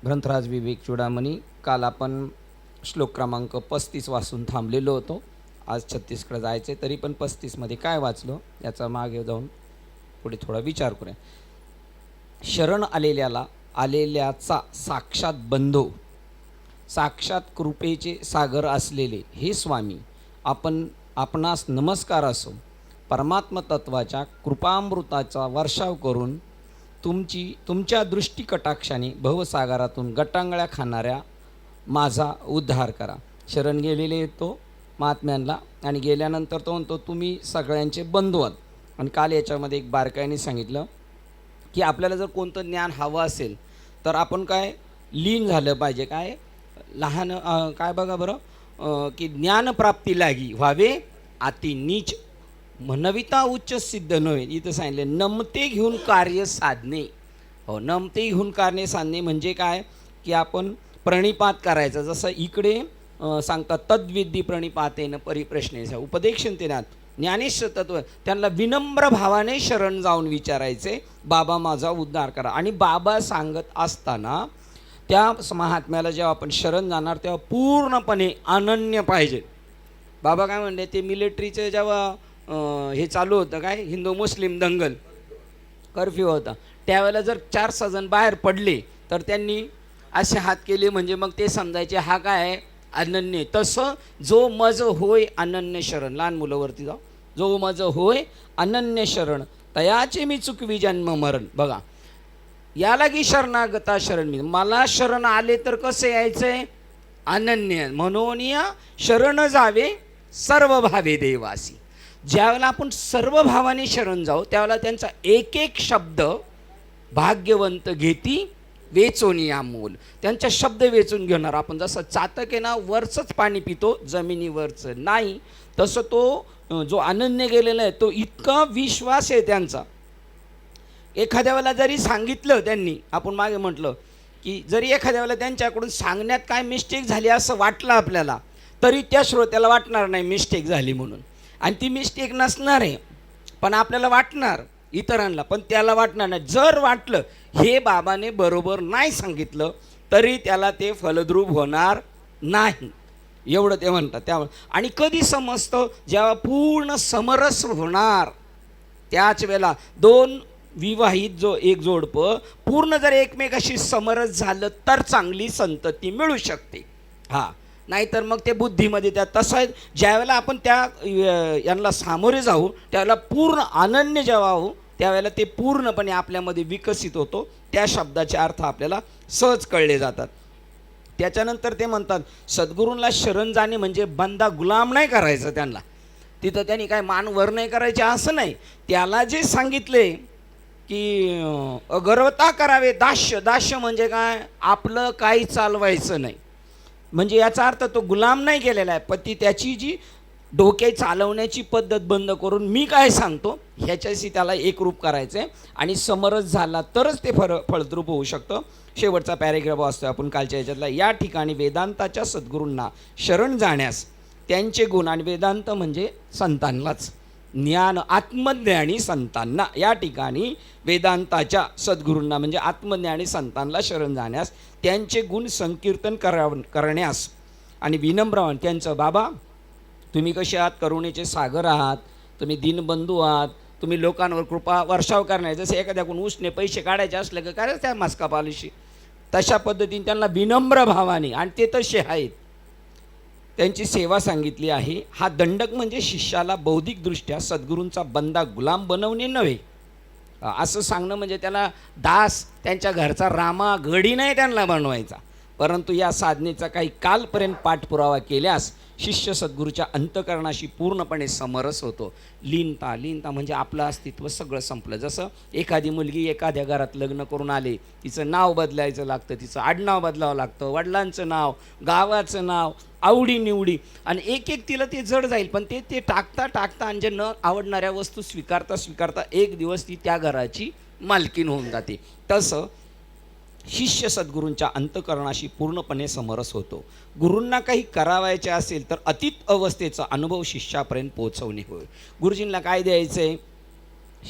ग्रंथराज विवेक चूडामणी. काल आपण श्लोक क्रमांक 35 वाचून थांबलेलो होतो. आज 36कडे जायचं आहे, तरी पण 35मध्ये काय वाचलो याचा मागे जाऊन पुढे थोडा विचार करूया. शरण आलेल्याचा साक्षात बंधू, साक्षात कृपेचे सागर असलेले हे स्वामी, आपणास नमस्कार असो. परमात्म तत्वाच्या कृपामृताचा वर्षाव करून तुमच्या दृष्टिकटाक्षाने भवसागरातून गटांगळ्या खाणाऱ्या माझा उद्धार करा. शरण गेलेले येतो महात्म्यांना आणि गेल्यानंतर तो म्हणतो तुम्ही सगळ्यांचे बंधू आहात. आणि काल याच्यामध्ये एक बारकाईने सांगितलं की आपल्याला जर कोणतं ज्ञान हवं असेल तर आपण काय लीन झालं पाहिजे. काय लहान काय बघा बरं की ज्ञानप्राप्ती लागी व्हावे अति नीच म्हणविता उच्च सिद्ध नव्हे. इथं सांगितले नमते घेऊन कार्य साधणे. हो, नमते घेऊन कार्य साधणे म्हणजे काय की आपण प्रणिपात करायचं. जसं इकडे सांगतात तद्विद्धी प्रणिपातेन परिप्रश्नेचा उपदेशन देण्यात ज्ञानेश्वर तत्व. त्यांना विनम्र भावाने शरण जाऊन विचारायचे बाबा माझा उद्धार करा. आणि बाबा सांगत असताना त्या महात्म्याला जेव्हा आपण शरण जाणार तेव्हा पूर्णपणे अनन्य पाहिजे. बाबा काय म्हणले ते मिलिटरीचं जेव्हा हे चालू होतं काय हिंदू मुस्लिम दंगल कर्फ्यू होता त्यावेळेला जर 4-6 जण बाहेर पडले तर त्यांनी असे हात केले म्हणजे मग ते समजायचे हा काय आहे अनन्य. तसं जो मज होय अनन्य शरण, लहान मुलावरती जाऊ, जो मज होय अनन्य शरण तयाचे मी चुकवी जन्म मरण. बघा याला की शरणागता शरण मी, मला शरण आले तर कसे यायचंय अनन्य. म्हणून या शरण जावे सर्व भावे देवासी. ज्यावेळेला आपण सर्व भावाने शरण जाऊ त्यावेळेला त्यांचा एक एक शब्द भाग्यवंत घेती वेचून अमोल. त्यांचा शब्द वेचून घेणार आपण. जसं चातक आहे ना वरचंच पाणी पितो जमिनीवरचं नाही, तसं तो जो अनन्य गेलेला आहे तो इतका विश्वास आहे त्यांचा. एखाद्या वेळेला जरी सांगितलं त्यांनी, आपण मागे म्हटलं की जरी एखाद्या वेळेला त्यांच्याकडून सांगण्यात काय मिस्टेक झाली असं वाटलं आपल्याला तरी त्या श्रोत्याला वाटणार नाही मिस्टेक झाली म्हणून. आणि ती मिस्टेक नसणार आहे पण आपल्याला वाटणार इतरांना, पण त्याला वाटणार नाही. जर वाटलं हे बाबाने बरोबर नाही सांगितलं तरी त्याला ते फलद्रूप होणार नाही एवढं ते म्हणतात. त्यामुळे आणि कधी समजतं जेव्हा पूर्ण समरस होणार त्याच वेळेला दोन विवाहित जो एक जोडपं पूर्ण जर एकमेकाशी समरस झालं तर चांगली संतती मिळू शकते. हां, नाहीतर मग ते बुद्धीमध्ये त्या तसं आहे. ज्यावेळेला आपण त्या यांना सामोरे जाऊ त्यावेळेला पूर्ण अनन्य जेव्हा होऊ त्यावेळेला ते पूर्णपणे आपल्यामध्ये विकसित होतो. त्या शब्दाचे अर्थ आपल्याला सहज कळले जातात. त्याच्यानंतर ते म्हणतात सद्गुरूंना शरण जाणे म्हणजे बंदा गुलाम नाही करायचं त्यांना. तिथं त्यांनी काय मान वर नाही करायचे असं नाही. त्याला जे सांगितले की गर्वता करावे दास्य. दास्य म्हणजे काय आपलं काही चालवायचं नाही. म्हणजे याचा अर्थ तो गुलाम नाही केलेला आहे पण ती त्याची जी डोके चालवण्याची पद्धत बंद करून मी काय सांगतो ह्याच्याशी त्याला एकरूप करायचं आहे. आणि समरस झाला तरच ते फलद्रूप होऊ शकतं. शेवटचा पॅरेग्राफ वाचतो आपण कालच्या ह्याच्यातला. या ठिकाणी वेदांताच्या सद्गुरूंना शरण जाण्यास त्यांचे गुण, आणि वेदांत म्हणजे संतांनाच, ज्ञान आत्मज्ञानी संतांना, या ठिकाणी वेदांताच्या सद्गुरूंना म्हणजे आत्मज्ञानी संतांना शरण जाण्यास त्यांचे गुण संकीर्तन करण्यास आणि विनम्र त्यांचं बाबा तुम्ही कसे आहात, करुणेचे सागर आहात, तुम्ही दीनबंधू आहात, तुम्ही लोकांवर कृपा वर्षाव करणार. जसं एखाद्याकडून उसने पैसे काढायचे असले का काय त्या मास्का पॉलिशी तशा पद्धतीने त्यांना विनम्र भावाने, आणि ते तसे आहेत, त्यांची सेवा सांगितली आहे. हा दंडक म्हणजे शिष्याला बौद्धिकदृष्ट्या सद्गुरूंचा बंदा गुलाम बनवणे नव्हे. असं सांगणं म्हणजे त्याला दास त्यांच्या घरचा रामा घडी नाही त्यांना बनवायचा. परंतु या साधनेचा काही कालपर्यंत पाठपुरावा केल्यास शिष्य सद्गुरूच्या अंतकरणाशी पूर्णपणे समरस होतो. लीनता म्हणजे आपलं अस्तित्व सगळं संपलं. जसं एखादी मुलगी एखाद्या घरात लग्न करून आले, तिचं नाव बदलायचं लागतं, तिचं आडनाव बदलावं लागतं, वडिलांचं नाव, गावाचं नाव, आवडीनिवडी, आणि एक एक तिला ते जड जाईल. पण ते टाकता आणि जे न आवडणाऱ्या वस्तू स्वीकारता एक दिवस ती त्या घराची मालकीण होऊन जाते. तसं शिष्य सद्गुरूंच्या अंतकरणाशी पूर्णपणे समरस होतो. गुरूंना काही करावायचे असेल तर अतीत अवस्थेचा अनुभव शिष्यापर्यंत पोहोचवणे होय. गुरुजींना काय द्यायचं आहे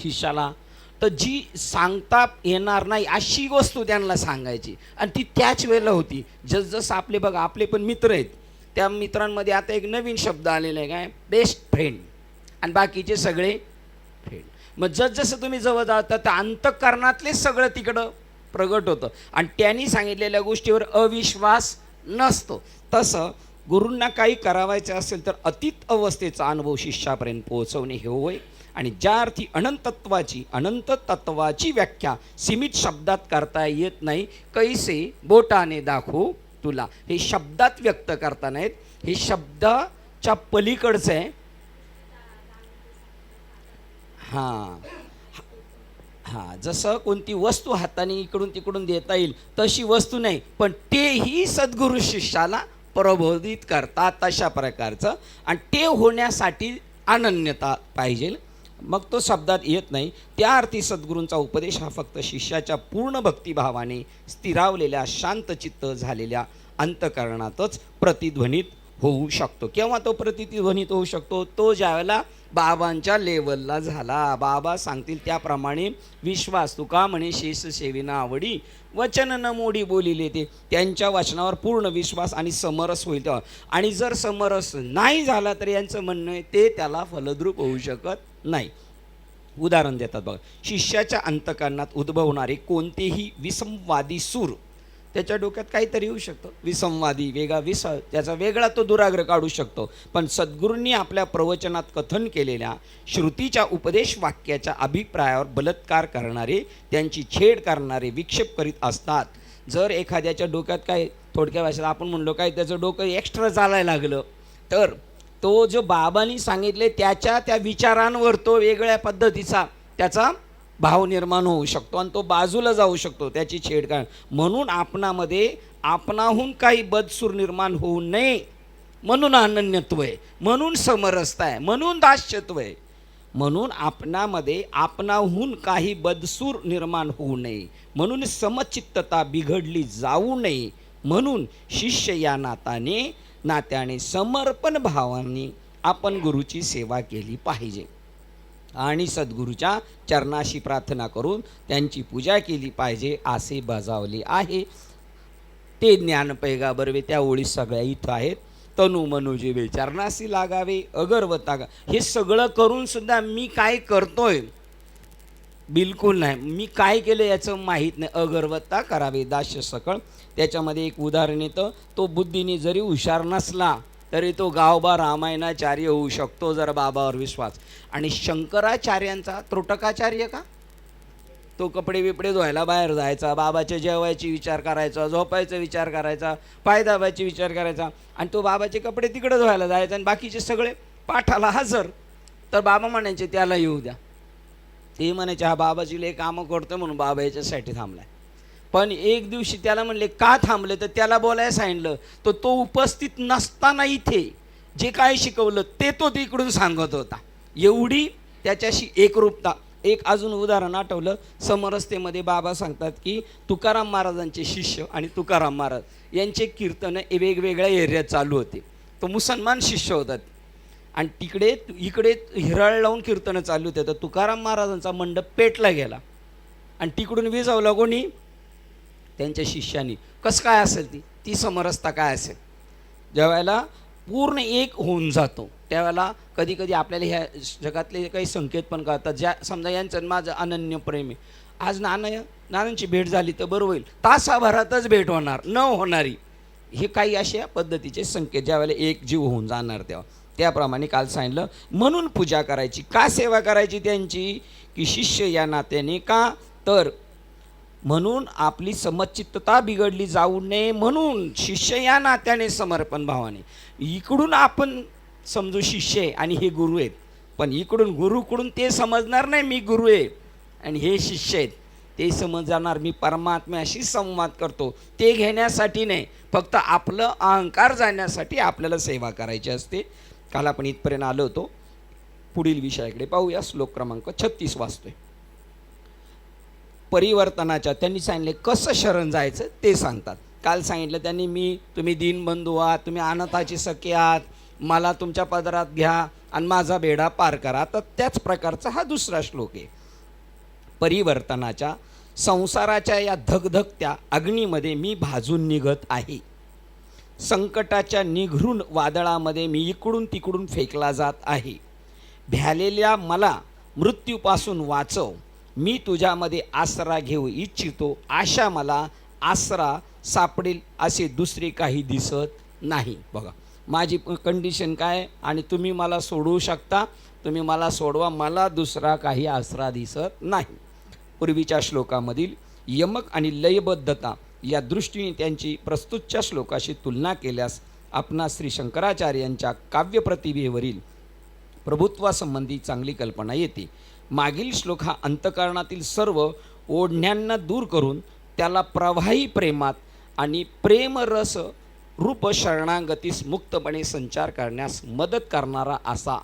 शिष्याला, तर जी सांगता येणार नाही अशी वस्तू त्यांना सांगायची, आणि ती त्याच वेळेला होती. जसजसं आपले बघा, आपले पण मित्र आहेत, त्या मित्रांमध्ये आता एक नवीन शब्द आलेला आहे, काय, बेस्ट फ्रेंड, आणि बाकीचे सगळे फ्रेंड. मग जसजसं तुम्ही जवळ जाता त्या अंतःकरणातले सगळं तिकडं प्रगट होतं, आणि त्यांनी सांगितलेल्या गोष्टीवर अविश्वास नसतो. तसं गुरूंना काही करावायचं असेल तर अतीत अवस्थेचा अनुभव शिष्यापर्यंत पोहोचवणे हे होय. आणि ज्या अर्थी अनंत तत्वाची व्याख्या सीमित शब्दात करता येत नाही, कैसे बोटाने दाखवू तुला, हे शब्दात व्यक्त करता नाहीत, हे शब्दाच्या पलीकडचं आहे. हां हां, जसं कोणती वस्तू हाताने इकडून तिकडून देता येईल तशी वस्तू नाही, पण तेही सद्गुरू शिष्याला प्रबोधित करतात तशा प्रकारचं, आणि ते होण्यासाठी अनन्यता पाहिजे, मग तो शब्दात येत नाही. त्या अर्थी सद्गुरूंचा उपदेश हा फक्त शिष्याच्या पूर्ण भक्तिभावाने स्थिरावलेल्या शांतचित्त झालेल्या अंतःकरणातच प्रतिध्वनित होऊ शकतो. केव्हा तो प्रतिध्वनित होऊ शकतो? तो ज्यावेळेला बाबांच्या लेवलला झाला, बाबा सांगतील त्याप्रमाणे विश्वास, तुका म्हणे शेष सेविना आवडी, वचन न मोडी बोलिले, ते त्यांच्या वचनावर पूर्ण विश्वास आणि समरस होईल तेव्हा. आणि जर समरस नाही झाला तर यांचं म्हणणं आहे ते त्याला फलद्रूप होऊ शकत नाही. उदाहरण देतात बघा, शिष्याच्या अंतःकरणात उद्भवणारे कोणतेही विसंवादी सूर, त्याच्या डोक्यात काहीतरी येऊ शकतं विसंवादी, वेगळा त्याचा वेगळा तो दुराग्रह काढू शकतो, पण सद्गुरूंनी आपल्या प्रवचनात कथन केलेल्या श्रुतीच्या उपदेश वाक्याच्या अभिप्रायावर बलात्कार करणारे, त्यांची छेड करणारे विक्षेप करीत असतात. जर एखाद्याच्या डोक्यात काय, थोडक्या भाषेत आपण म्हणलो काय, त्याचं डोकं एक्स्ट्रा चालायला लागलं, तर तो जो बाबांनी सांगितले त्याच्या त्या विचारांवर तो वेगळ्या पद्धतीचा त्याचा भाव निर्माण होऊ शकतो, आणि तो बाजूला जाऊ शकतो, त्याची छेड कर. म्हणून आपणामध्ये आपणाहून काही बदसूर निर्माण होऊ नये, म्हणून अनन्यत्व आहे, म्हणून समरसता आहे, म्हणून दास्यत्व आहे. म्हणून आपणामध्ये आपणाहून काही बदसूर निर्माण होऊ नये, म्हणून समचित्तता बिघडली जाऊ नये, म्हणून शिष्य या नात्याने समर्पण भावाने आपण गुरुची सेवा केली पाहिजे, आणि सद्गुरूच्या चरणाशी प्रार्थना करून त्यांची पूजा केली पाहिजे असे बजावले आहे. ते ज्ञान पैगाबरवे त्या ओळी सगळ्या इथं आहेत. तनु मनोजीवे चरणाशी लागावे अगरवता, हे सगळं करून सुद्धा मी काय करतोय बिलकुल नाही, मी काय केलं याचं माहीत नाही. अगरवत्ता करावे दास्य सकळ. त्याच्यामध्ये एक उदाहरण येतं, तो बुद्धीने जरी हुशार नसला तरी तो गावभर रामायणाचार्य होऊ शकतो जर बाबावर विश्वास. आणि शंकराचार्यांचा त्रोटकाचार्य का, तो कपडे बिपडे धुवायला बाहेर जायचा, बाबाच्या जेवायची विचार करायचा, झोपायचा विचार करायचा, पाय दाबायचे विचार करायचा, आणि तो बाबाचे कपडे तिकडे धुवायला जायचा, आणि बाकीचे सगळे पाठाला हजर. तर बाबा म्हणायचे त्याला येऊ द्या, ते म्हणायचे हा बाबाची लय कामं करतो म्हणून बाबा याच्यासाठी थांबलाय. पण एक दिवशी त्याला म्हणले का थांबले, तर त्याला बोलायला सांगितलं, तर तो उपस्थित नसताना इथे जे काय शिकवलं ते तो तिकडून सांगत होता. एवढी त्याच्याशी एकरूपता. एक अजून उदाहरण आठवलं, समरसतेमध्ये बाबा सांगतात की तुकाराम महाराजांचे शिष्य आणि तुकाराम महाराज यांचे कीर्तन वेगवेगळ्या एरियात चालू होते. तो मुसलमान शिष्य होतात, आणि इकडे हिराळ लावून कीर्तनं चालू होते. तर तुकाराम महाराजांचा मंडप पेटला गेला, आणि तिकडून विजावला कोणी, त्यांच्या शिष्यांनी. कसं काय असेल ती समरसता काय असेल, ज्यावेळेला पूर्ण एक होऊन जातो त्यावेळेला कधी कधी आपल्याला ह्या जगातले काही संकेत पण कळतात. ज्या समजा यांचं माझं अनन्य प्रेम आहे, आज नानांची भेट झाली तर बरं होईल, तासाभरातच भेट होणार न होणारी, हे काही अशा पद्धतीचे संकेत ज्यावेळेला एक जीव होऊन जाणार तेव्हा. त्याप्रमाणे काल सांगितलं, म्हणून पूजा करायची. का सेवा करायची त्यांची, की शिष्य या नात्याने, का तर म्हणून आपली समचित्तता बिघडली जाऊ नये, म्हणून शिष्य या नात्याने समर्पण भावाने. इकडून आपण समजू शिष्य आहे आणि हे गुरु आहेत, पण इकडून गुरुकडून ते समजणार नाही मी गुरु आहे आणि हे शिष्य आहेत, ते समजणार मी परमात्म्याशी संवाद करतो. ते घेण्यासाठी नाही, फक्त आपलं अहंकार जाण्यासाठी आपल्याला सेवा करायची असते. काल आपण इथपर्यंत आलो होतो. पुढील विषयाकडे पाहूया. श्लोक क्रमांक 36 वाचतोय. परिवर्तनाच्या त्यांनी सांगितले कसं शरण जायचं ते सांगतात. काल सांगितलं त्यांनी, तुम्ही दीनबंधू आहात, तुम्ही अनाथाचे सखे आहात, मला तुमच्या पदरात घ्या आणि माझा बेडा पार करा. तर त्याच प्रकारचा हा दुसरा श्लोक आहे. परिवर्तनाच्या संसाराच्या या धगधगत्या अग्नीमध्ये मी भाजून निघत आहे. संकटाच्या निघरून वादळामध्ये मी इकडून तिकडून फेकला जात आहे. भ्यालेल्या मला मृत्यूपासून वाचव. मी तुझ्यामध्ये आसरा घेऊ इच्छितो. आशा मला आसरा सापडेल असे दुसरे काही दिसत नाही. बघा माझी कंडिशन काय आणि तुम्ही मला सोडवू शकता, तुम्ही मला सोडवा, मला दुसरा काही आसरा दिसत नाही. पूर्वीच्या श्लोकामधील यमक आणि लयबद्धता या दृष्टीने त्यांची प्रस्तुतच्या श्लोकाशी तुलना केल्यास आपणास श्री शंकराचार्यांच्या काव्यप्रतिभेवरील प्रभुत्वासंबंधी चांगली कल्पना येते. मागील श्लोक हा अंतःकरणातील सर्व ओढण्यांना दूर करून त्याला प्रवाही प्रेमात आणि प्रेमरस रूप शरणागतीस मुक्तपणे संचार करण्यास मदत करणारा असा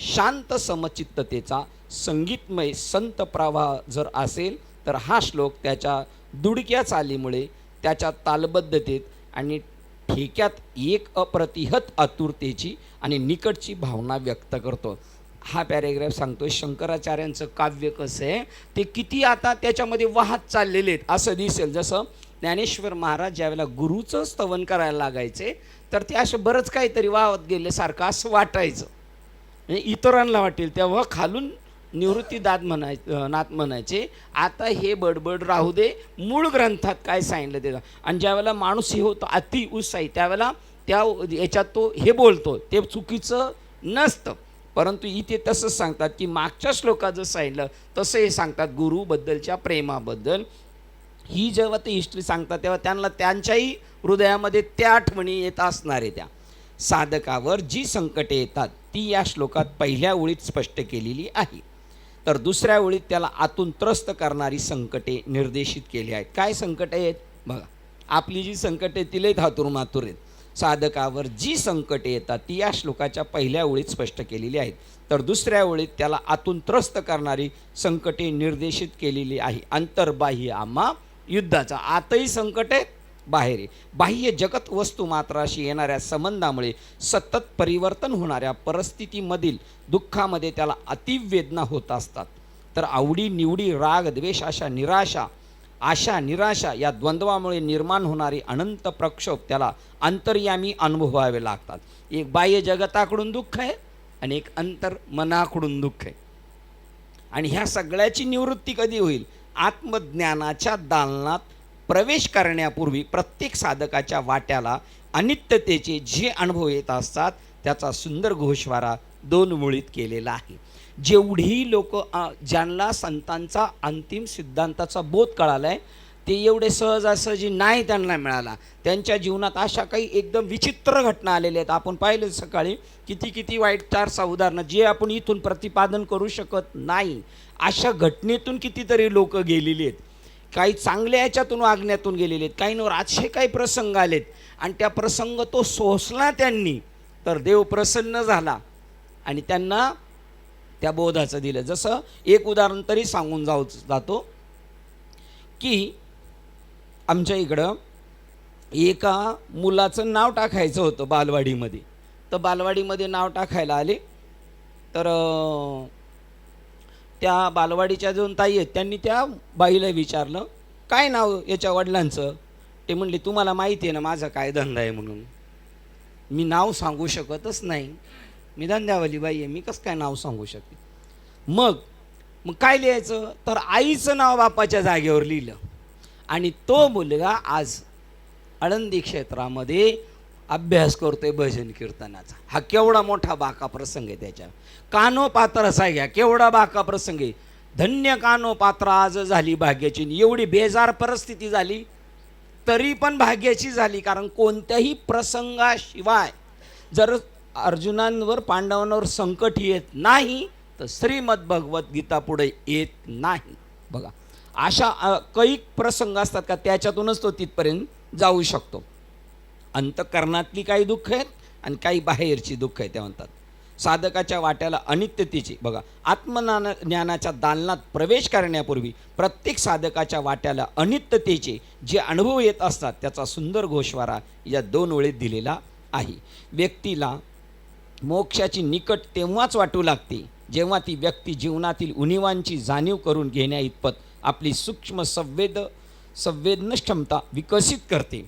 शांत समचित्ततेचा संगीतमय संत प्रवाह जर असेल तर हा श्लोक त्याच्या दुडक्या चालीमुळे, त्याच्या तालबद्धतेत आणि ठेक्यात एक अप्रतिहत आतुरतेची आणि निकटची भावना व्यक्त करतो. हा पॅरेग्राफ सांगतो शंकराचार्यांचं काव्य कसं आहे ते किती आता त्याच्यामध्ये वाहत चाललेले आहेत असं दिसेल. जसं ज्ञानेश्वर महाराज ज्यावेळेला गुरुचं स्तवन करायला लागायचे तर ते असं बरंच काहीतरी वाहत गेल्यासारखं असं वाटायचं. म्हणजे इतरांना वाटेल तेव्हा खालून निवृत्ती नाथ म्हणायचे आता हे बडबड राहू दे, मूळ ग्रंथात काय सांगितलं ते. आणि ज्यावेळेला माणूस हे होतो अति उत्साही त्यावेळेला त्या याच्यात तो हे बोलतो ते चुकीचं नसतं. परंतु इथे तसंच सांगतात की मागच्या श्लोकात जसं सांगितलं तसं हे सांगतात गुरुबद्दलच्या प्रेमाबद्दल. ही जेव्हा ते हिस्ट्री सांगतात तेव्हा त्यांना त्यांच्याही हृदयामध्ये त्या आठवणी येत असणार आहे. त्या साधकावर जी संकटे येतात ती या श्लोकात पहिल्या ओळीत स्पष्ट केलेली आहे. तर दुसऱ्या ओळीत त्याला आतून त्रस्त करणारी संकटे निर्देशित केली आहेत. काय संकटे आहेत बघा, आपली जी संकटे ती लई हातूर मातूर आहेत. साधकावर जी संकटे येतात ती या श्लोकाच्या पहिल्या ओळीत स्पष्ट केलेली आहेत. तर दुसऱ्या ओळीत त्याला आतून त्रस्त करणारी संकटे निर्देशित केलेली आहे. अंतर्बाह्य आम्हा युद्धाचा आतही संकट आहे, बाहेर आहे. बाह्य जगत वस्तू मात्राशी येणाऱ्या संबंधामुळे सतत परिवर्तन होणाऱ्या परिस्थितीमधील दुःखामध्ये त्याला अतिवेदना होत असतात. तर आवडी निवडी राग द्वेष आशा निराशा या द्वंद्वामुळे निर्माण होणारे अनंत प्रक्षोभ त्याला अंतर्यामी अनुभवावे लागतात. एक बाह्य जगताकडून दुःख आहे आणि एक अंतर मनाकडून दुःख आहे. आणि ह्या सगळ्याची निवृत्ती कधी होईल? आत्मज्ञानाच्या दालनात प्रवेश करण्यापूर्वी प्रत्येक साधकाच्या वाट्याला अनित्यतेचे जे अनुभव येत असतात त्याचा सुंदर गोषवारा 2 ओळीत केलेला आहे. जेवढी लोक ज्यांना संतांचा अंतिम सिद्धांताचा बोध कळाला आहे ते एवढे सहजासहजी नाही त्यांना मिळाला. त्यांच्या जीवनात अशा काही एकदम विचित्र घटना आलेल्या आहेत. आपण पाहिलं सकाळी किती वाईट 4-6 उदाहरणं जे आपण इथून प्रतिपादन करू शकत नाही. अशा घटनेतून कितीतरी लोक गेलेली आहेत. काही चांगल्या याच्यातून वागण्यातून गेलेले आहेत. काहींवर असे काही प्रसंग आलेत आणि त्या प्रसंग तो सोसला त्यांनी तर देव प्रसन्न झाला आणि त्यांना त्या बोधाचं दिलं. जसं एक उदाहरण तरी सांगून जातो की आमच्या इकडं एका मुलाचं नाव टाकायचं होतं बालवाडीमध्ये. तर बालवाडीमध्ये नाव टाकायला आले तर त्या बालवाडीच्या 2 ताई आहेत त्यांनी त्या बाईला विचारलं काय नाव याच्या वडिलांचं. ते म्हणले तुम्हाला माहिती आहे ना माझा काय धंदा आहे म्हणून. मी नाव सांगू शकतच नाही, मी धंद्यावाली बाई आहे, मी कसं काय नाव सांगू शकते. मग काय लिहायचं तर आईचं नाव बापाच्या जागेवर लिहिलं. आणि तो मुलगा आज आळंदी क्षेत्रामध्ये अभ्यास करतोय भजन कीर्तनाचा. हा केवढा मोठा बाका प्रसंग आहे. त्याच्या कानोपात्र असा घ्या केवढा बाका प्रसंग आहे. धन्य कानोपात्र आज झाली भाग्याची. एवढी बेजार परिस्थिती झाली तरी पण भाग्याची झाली. कारण कोणत्याही प्रसंगाशिवाय जर अर्जुनांवर पांडवांवर संकट येत नाही तर श्रीमद भगवद्गीता पुढे येत नाही. बघा अशा काही प्रसंग असतात का त्याच्यातूनच तो तिथपर्यंत जाऊ शकतो. अंतःकरणातली काही दुःख आहेत आणि काही बाहेरची दुःख आहेत. ते म्हणतात साधकाच्या वाट्याला अनित्यतेची. बघा आत्मज्ञानाच्या दालनात प्रवेश करण्यापूर्वी प्रत्येक साधकाच्या वाट्याला अनित्यतेचे जे अनुभव येत असतात त्याचा सुंदर गोषवारा या 2 ओळीत दिलेला आहे. व्यक्तीला मोक्षाची निकट तेव्हाच वाटू लागते जेव्हा ती व्यक्ती जीवनातील उणिवांची जाणीव करून घेण्या इतपत आपली सूक्ष्म संवेदनक्षमता विकसित करते.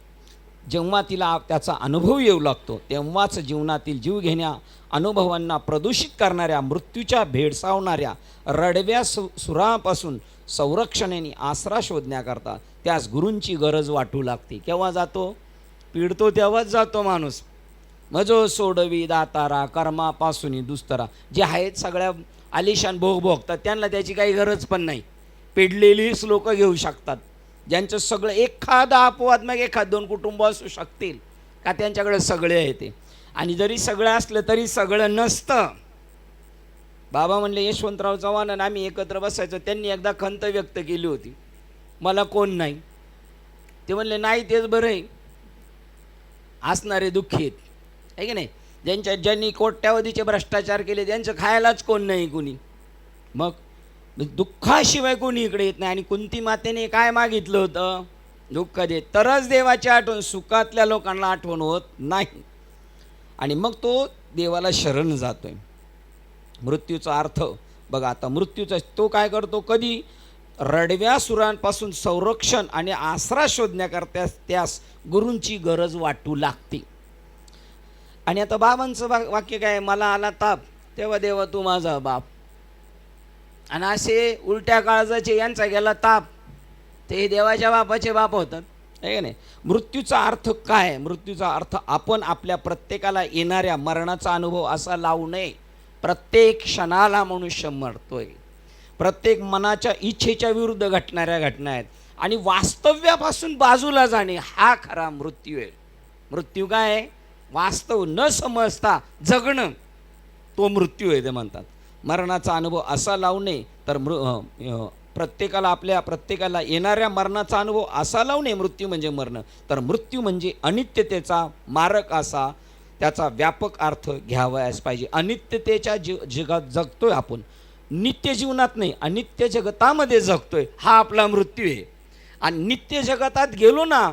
जेव्हा तिला त्याचा अनुभव येऊ लागतो तेव्हाच जीवनातील जीवघेण्या अनुभवांना प्रदूषित करणाऱ्या, मृत्यूच्या भेडसावणाऱ्या रडव्या सुरापासून संरक्षणाने आसरा शोधण्याकरता त्यास गुरूंची गरज वाटू लागते. केव्हा जातो? पिडतो तेव्हाच जातो माणूस. मजो सोडवी दातारा कर्मापासून दुस्तरा. जे आहेत सगळ्या आलिशान भोग भोगतात त्यांना त्याची काही गरज पण नाही. पिडलेलीच लोक घेऊ शकतात, ज्यांचं सगळं एखादा अपवाद मग एखाद दोन कुटुंब असू शकतील का त्यांच्याकडे सगळे आहे ते. आणि जरी सगळं असलं तरी सगळं नसतं. बाबा म्हणले यशवंतराव चव्हाण आणि आम्ही एकत्र बसायचो. त्यांनी एकदा खंत व्यक्त केली होती, मला कोण नाही. ते म्हणले नाही तेच बरं आहे, असणारे दुःखी आहेत आहे की नाही. ज्यांनी कोट्यावधीचे भ्रष्टाचार केले त्यांचं खायलाच कोण नाही कुणी. मग दुःखाशिवाय कोणी इकडे येत नाही. आणि कुंती मातेने काय मागितलं होतं? दुःख दे. तरच देवाची आठवण, सुखातल्या लोकांना आठवण होत नाही. आणि मग तो देवाला शरण जातोय. मृत्यूचा अर्थ बघा आता. मृत्यूचा तो काय करतो? कधी रडव्या सुरांपासून संरक्षण आणि आसरा शोधण्याकरता त्यास गुरूंची गरज वाटू लागते. आणि आता बाबांचं वाक्य काय? मला आला ताप तेव्हा देवा तू माझा बाप. आणि असे उलट्या काळजाचे यांचा गेला ताप, ते देवाच्या बापाचे बाप होतात आहे का नाही. मृत्यूचा अर्थ काय? मृत्यूचा अर्थ आपण आपल्या प्रत्येकाला येणाऱ्या मरणाचा अनुभव असा लावू नये. प्रत्येक क्षणाला मनुष्य मरतोय. प्रत्येक मनाच्या इच्छेच्या विरुद्ध घटणाऱ्या घटना आहेत. आणि वास्तव्यापासून बाजूला जाणे हा खरा मृत्यू आहे. मृत्यू काय आहे? वास्तव न समजता जगणं, तो मृत्यू आहे ते म्हणतात. मरणाचा अनुभव असा लावू नये तर प्रत्येकाला येणाऱ्या मरणाचा अनुभव असा लावू नये. मृत्यू म्हणजे मरणं, तर मृत्यू म्हणजे अनित्यतेचा मारक असा त्याचा व्यापक अर्थ घ्यावयास पाहिजे. अनित्यतेच्या जगात जगतोय आपण, नित्य जीवनात नाही, अनित्य जगतामध्ये जगतोय. हा आपला मृत्यू आहे. आणि नित्य जगतात गेलो ना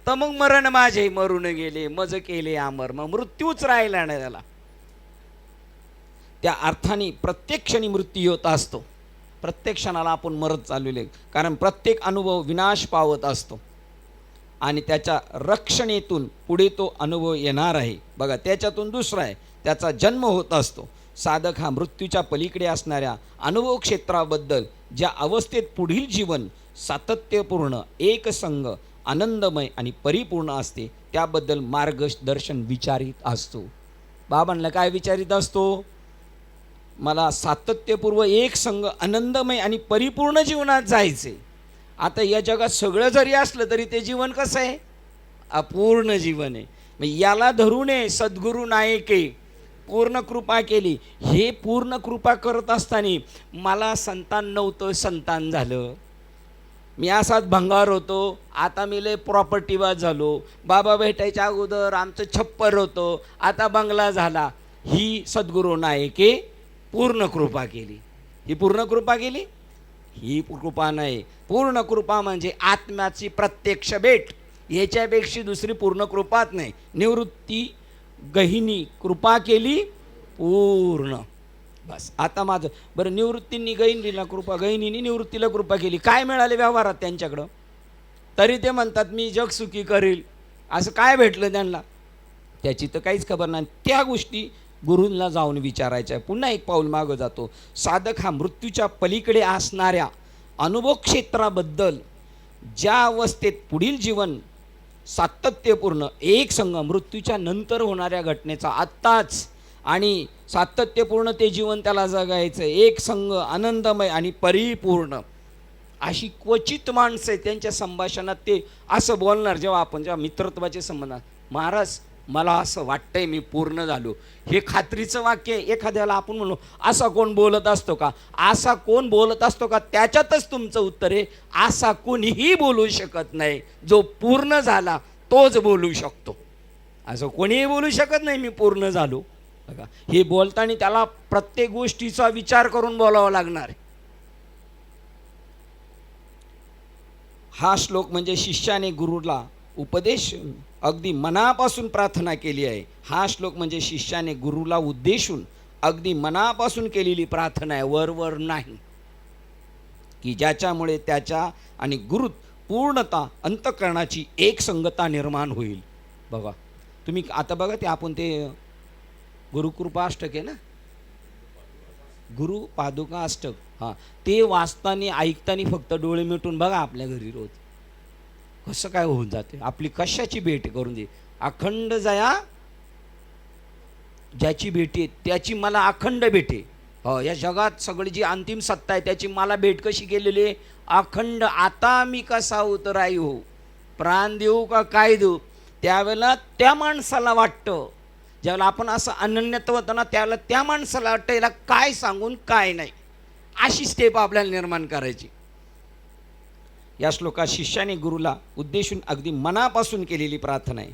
तर मग मरण माझे मरून गेले मज केले अमर, मग मृत्यूच राहिला नाही त्याला. त्या अर्थाने प्रत्येक क्षणी मृत्यू होत असतो. प्रत्येक क्षणाला आपण मरत चाललेले, कारण प्रत्येक अनुभव विनाश पावत असतो आणि त्याच्या रक्षणेतून पुढे तो अनुभव येणार आहे. बघा त्याच्यातून दुसरा आहे, त्याचा जन्म होत असतो. साधक हा मृत्यूच्या पलीकडे असणाऱ्या अनुभव क्षेत्राबद्दल ज्या अवस्थेत पुढील जीवन सातत्यपूर्ण, एकसंग, आनंदमय आणि परिपूर्ण असते त्याबद्दल मार्गदर्शन विचारित असतो. बाबांना काय विचारित असतो? मला सातत्यपूर्व, एकसंग, आनंदमय आणि परिपूर्ण जीवनात जायचे. आता या जगात सगळं जरी असलं तरी ते जीवन कसं आहे? अपूर्ण जीवन आहे. मग याला धरूने सद्गुरू नायके पूर्ण कृपा केली. हे पूर्ण कृपा करत असताना मला संतान नव्हतं, संतान झालं. मी असाच भंगार होतो, आता मी लय प्रॉपर्टीवाद झालो. बाबा भेटायच्या अगोदर आमचं छप्पर होतं, आता बंगला झाला. ही सद्गुरू नायके पूर्ण कृपा केली. ही पूर्ण कृपा केली? ही कृपा नाही. पूर्ण कृपा म्हणजे आत्म्याची प्रत्यक्ष भेट. याच्यापेक्षा दुसरी पूर्ण कृपाच नाही. निवृत्ती गहिनी कृपा केली पूर्ण. बस आता माझं बरं. निवृत्तींनी गहिनीला कृपा, गहिनीने निवृत्तीला कृपा केली, काय मिळाले व्यवहारात त्यांच्याकडं? तरी ते म्हणतात मी जग सुखी करेल. असं काय भेटलं त्यांना? त्याची तर काहीच खबर नाही. त्या गोष्टी गुरूंना जाऊन विचारायच्या आहे. पुन्हा एक पाऊल मागं जातो. साधक हा मृत्यूच्या पलीकडे असणाऱ्या अनुभव क्षेत्राबद्दल ज्या अवस्थेत पुढील जीवन सातत्यपूर्ण, एकसंग, मृत्यूच्या नंतर होणाऱ्या घटनेचा आत्ताच आणि सातत्यपूर्ण ते जीवन त्याला जगायचं, एकसंग, आनंदमय आणि परिपूर्ण. अशी क्वचित माणसं आहे त्यांच्या संभाषणात ते असं बोलणार. जेव्हा मित्रत्वाचे संबंध, महाराज मला असं वाटतंय मी पूर्ण झालो, हे खात्रीचं वाक्य. एखाद्याला आपण म्हणलो असा कोण बोलत असतो का? असा कोण बोलत असतो का? त्याच्यातच तुमचं उत्तर आहे, असा कोणीही बोलू शकत नाही. जो पूर्ण झाला तोच बोलू शकतो. असं कोणीही बोलू शकत नाही मी पूर्ण झालो. बघा हे बोलताना त्याला प्रत्येक गोष्टीचा विचार करून बोलावं लागणार. हा श्लोक म्हणजे शिष्याने गुरुला उपदेश अगदी मनापासून प्रार्थना केली आहे. हा श्लोक म्हणजे शिष्याने गुरुला उद्देशून अगदी मनापासून केलेली प्रार्थना आहे, वर नाही, की ज्याच्यामुळे त्याच्या आणि गुरुत पूर्णता अंतःकरणाची एकसंगता निर्माण होईल. बघा तुम्ही आता बघा ते आपण ते गुरुकृपा अष्टक आहे ना, गुरु पादुका अष्टक, हां ते वाचताना ऐकताना फक्त डोळे मिटून बघा आपल्या घरी रोज कसं काय होऊन जाते. आपली कशाची भेट करून दे, अखंड जया ज्याची भेटी त्याची मला अखंड भेटे. हो, या जगात सगळी जी अंतिम सत्ता आहे त्याची मला भेट कशी केलेली आहे, अखंड. आता मी कसा उतराई हो, प्राण देऊ का काय देऊ, त्यावेळेला त्या माणसाला वाटतं, ज्यावेळेला आपण असं अनन्यत्व होतं ना त्यावेळेला त्या माणसाला वाटतं याला काय सांगून काय नाही. अशी स्टेप आपल्याला निर्माण करायची. या श्लोकात शिष्याने गुरुला उद्देशून अगदी मनापासून केलेली प्रार्थना आहे,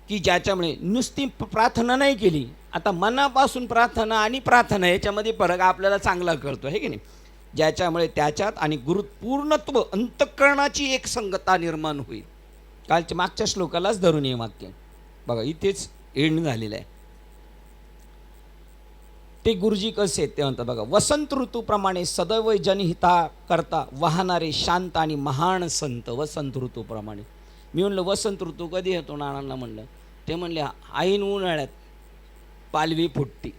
की ज्याच्यामुळे नुसती प्रार्थना नाही केली. आता मनापासून प्रार्थना आणि प्रार्थना याच्यामध्ये फरक आपल्याला चांगला कळतो आहे की नाही. ज्याच्यामुळे त्याच्यात आणि गुरु पूर्णत्व अंतःकरणाची एक संगता निर्माण होईल. कालच्या मागच्या श्लोकालाच धरून ये वाक्य बघा, इथेच एंड झालेलं आहे. ते गुरुजी कसे आहेत ते म्हणतात बघा, वसंत ऋतूप्रमाणे सदैव जनहिता करता वाहणारे शांत आणि महान संत. वसंत ऋतूप्रमाणे. मी म्हणलं वसंत ऋतू कधी येतो नानांना म्हणलं, ते म्हणले ऐन उन्हाळ्यात पालवी फुटती,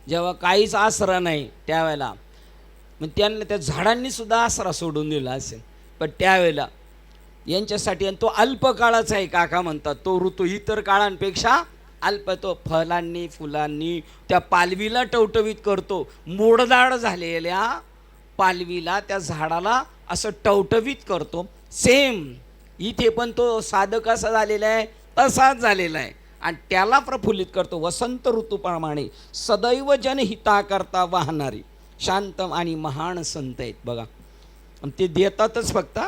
जेव्हा काहीच आसरा नाही त्यावेळेला. मग त्यांना त्या झाडांनी सुद्धा आसरा सोडून दिला असेल, पण त्यावेळेला यांच्यासाठी, आणि तो अल्पकाळाचा आहे काका म्हणतात, तो ऋतू इतर काळांपेक्षा अल्प. तो फलांनी फुलांनी त्या पालवीला टवटवीत करतो. मोडदाड झालेल्या पालवीला त्या झाडाला असं टवटवीत करतो. सेम इथे पण तो साधक कसा झालेला आहे तसाच झालेला आहे, आणि त्याला प्रफुल्लित करतो. वसंत ऋतूप्रमाणे सदैव जनहिता करता वाहणारी शांत आणि महान संत आहेत बघा. आणि ते देतातच फक्त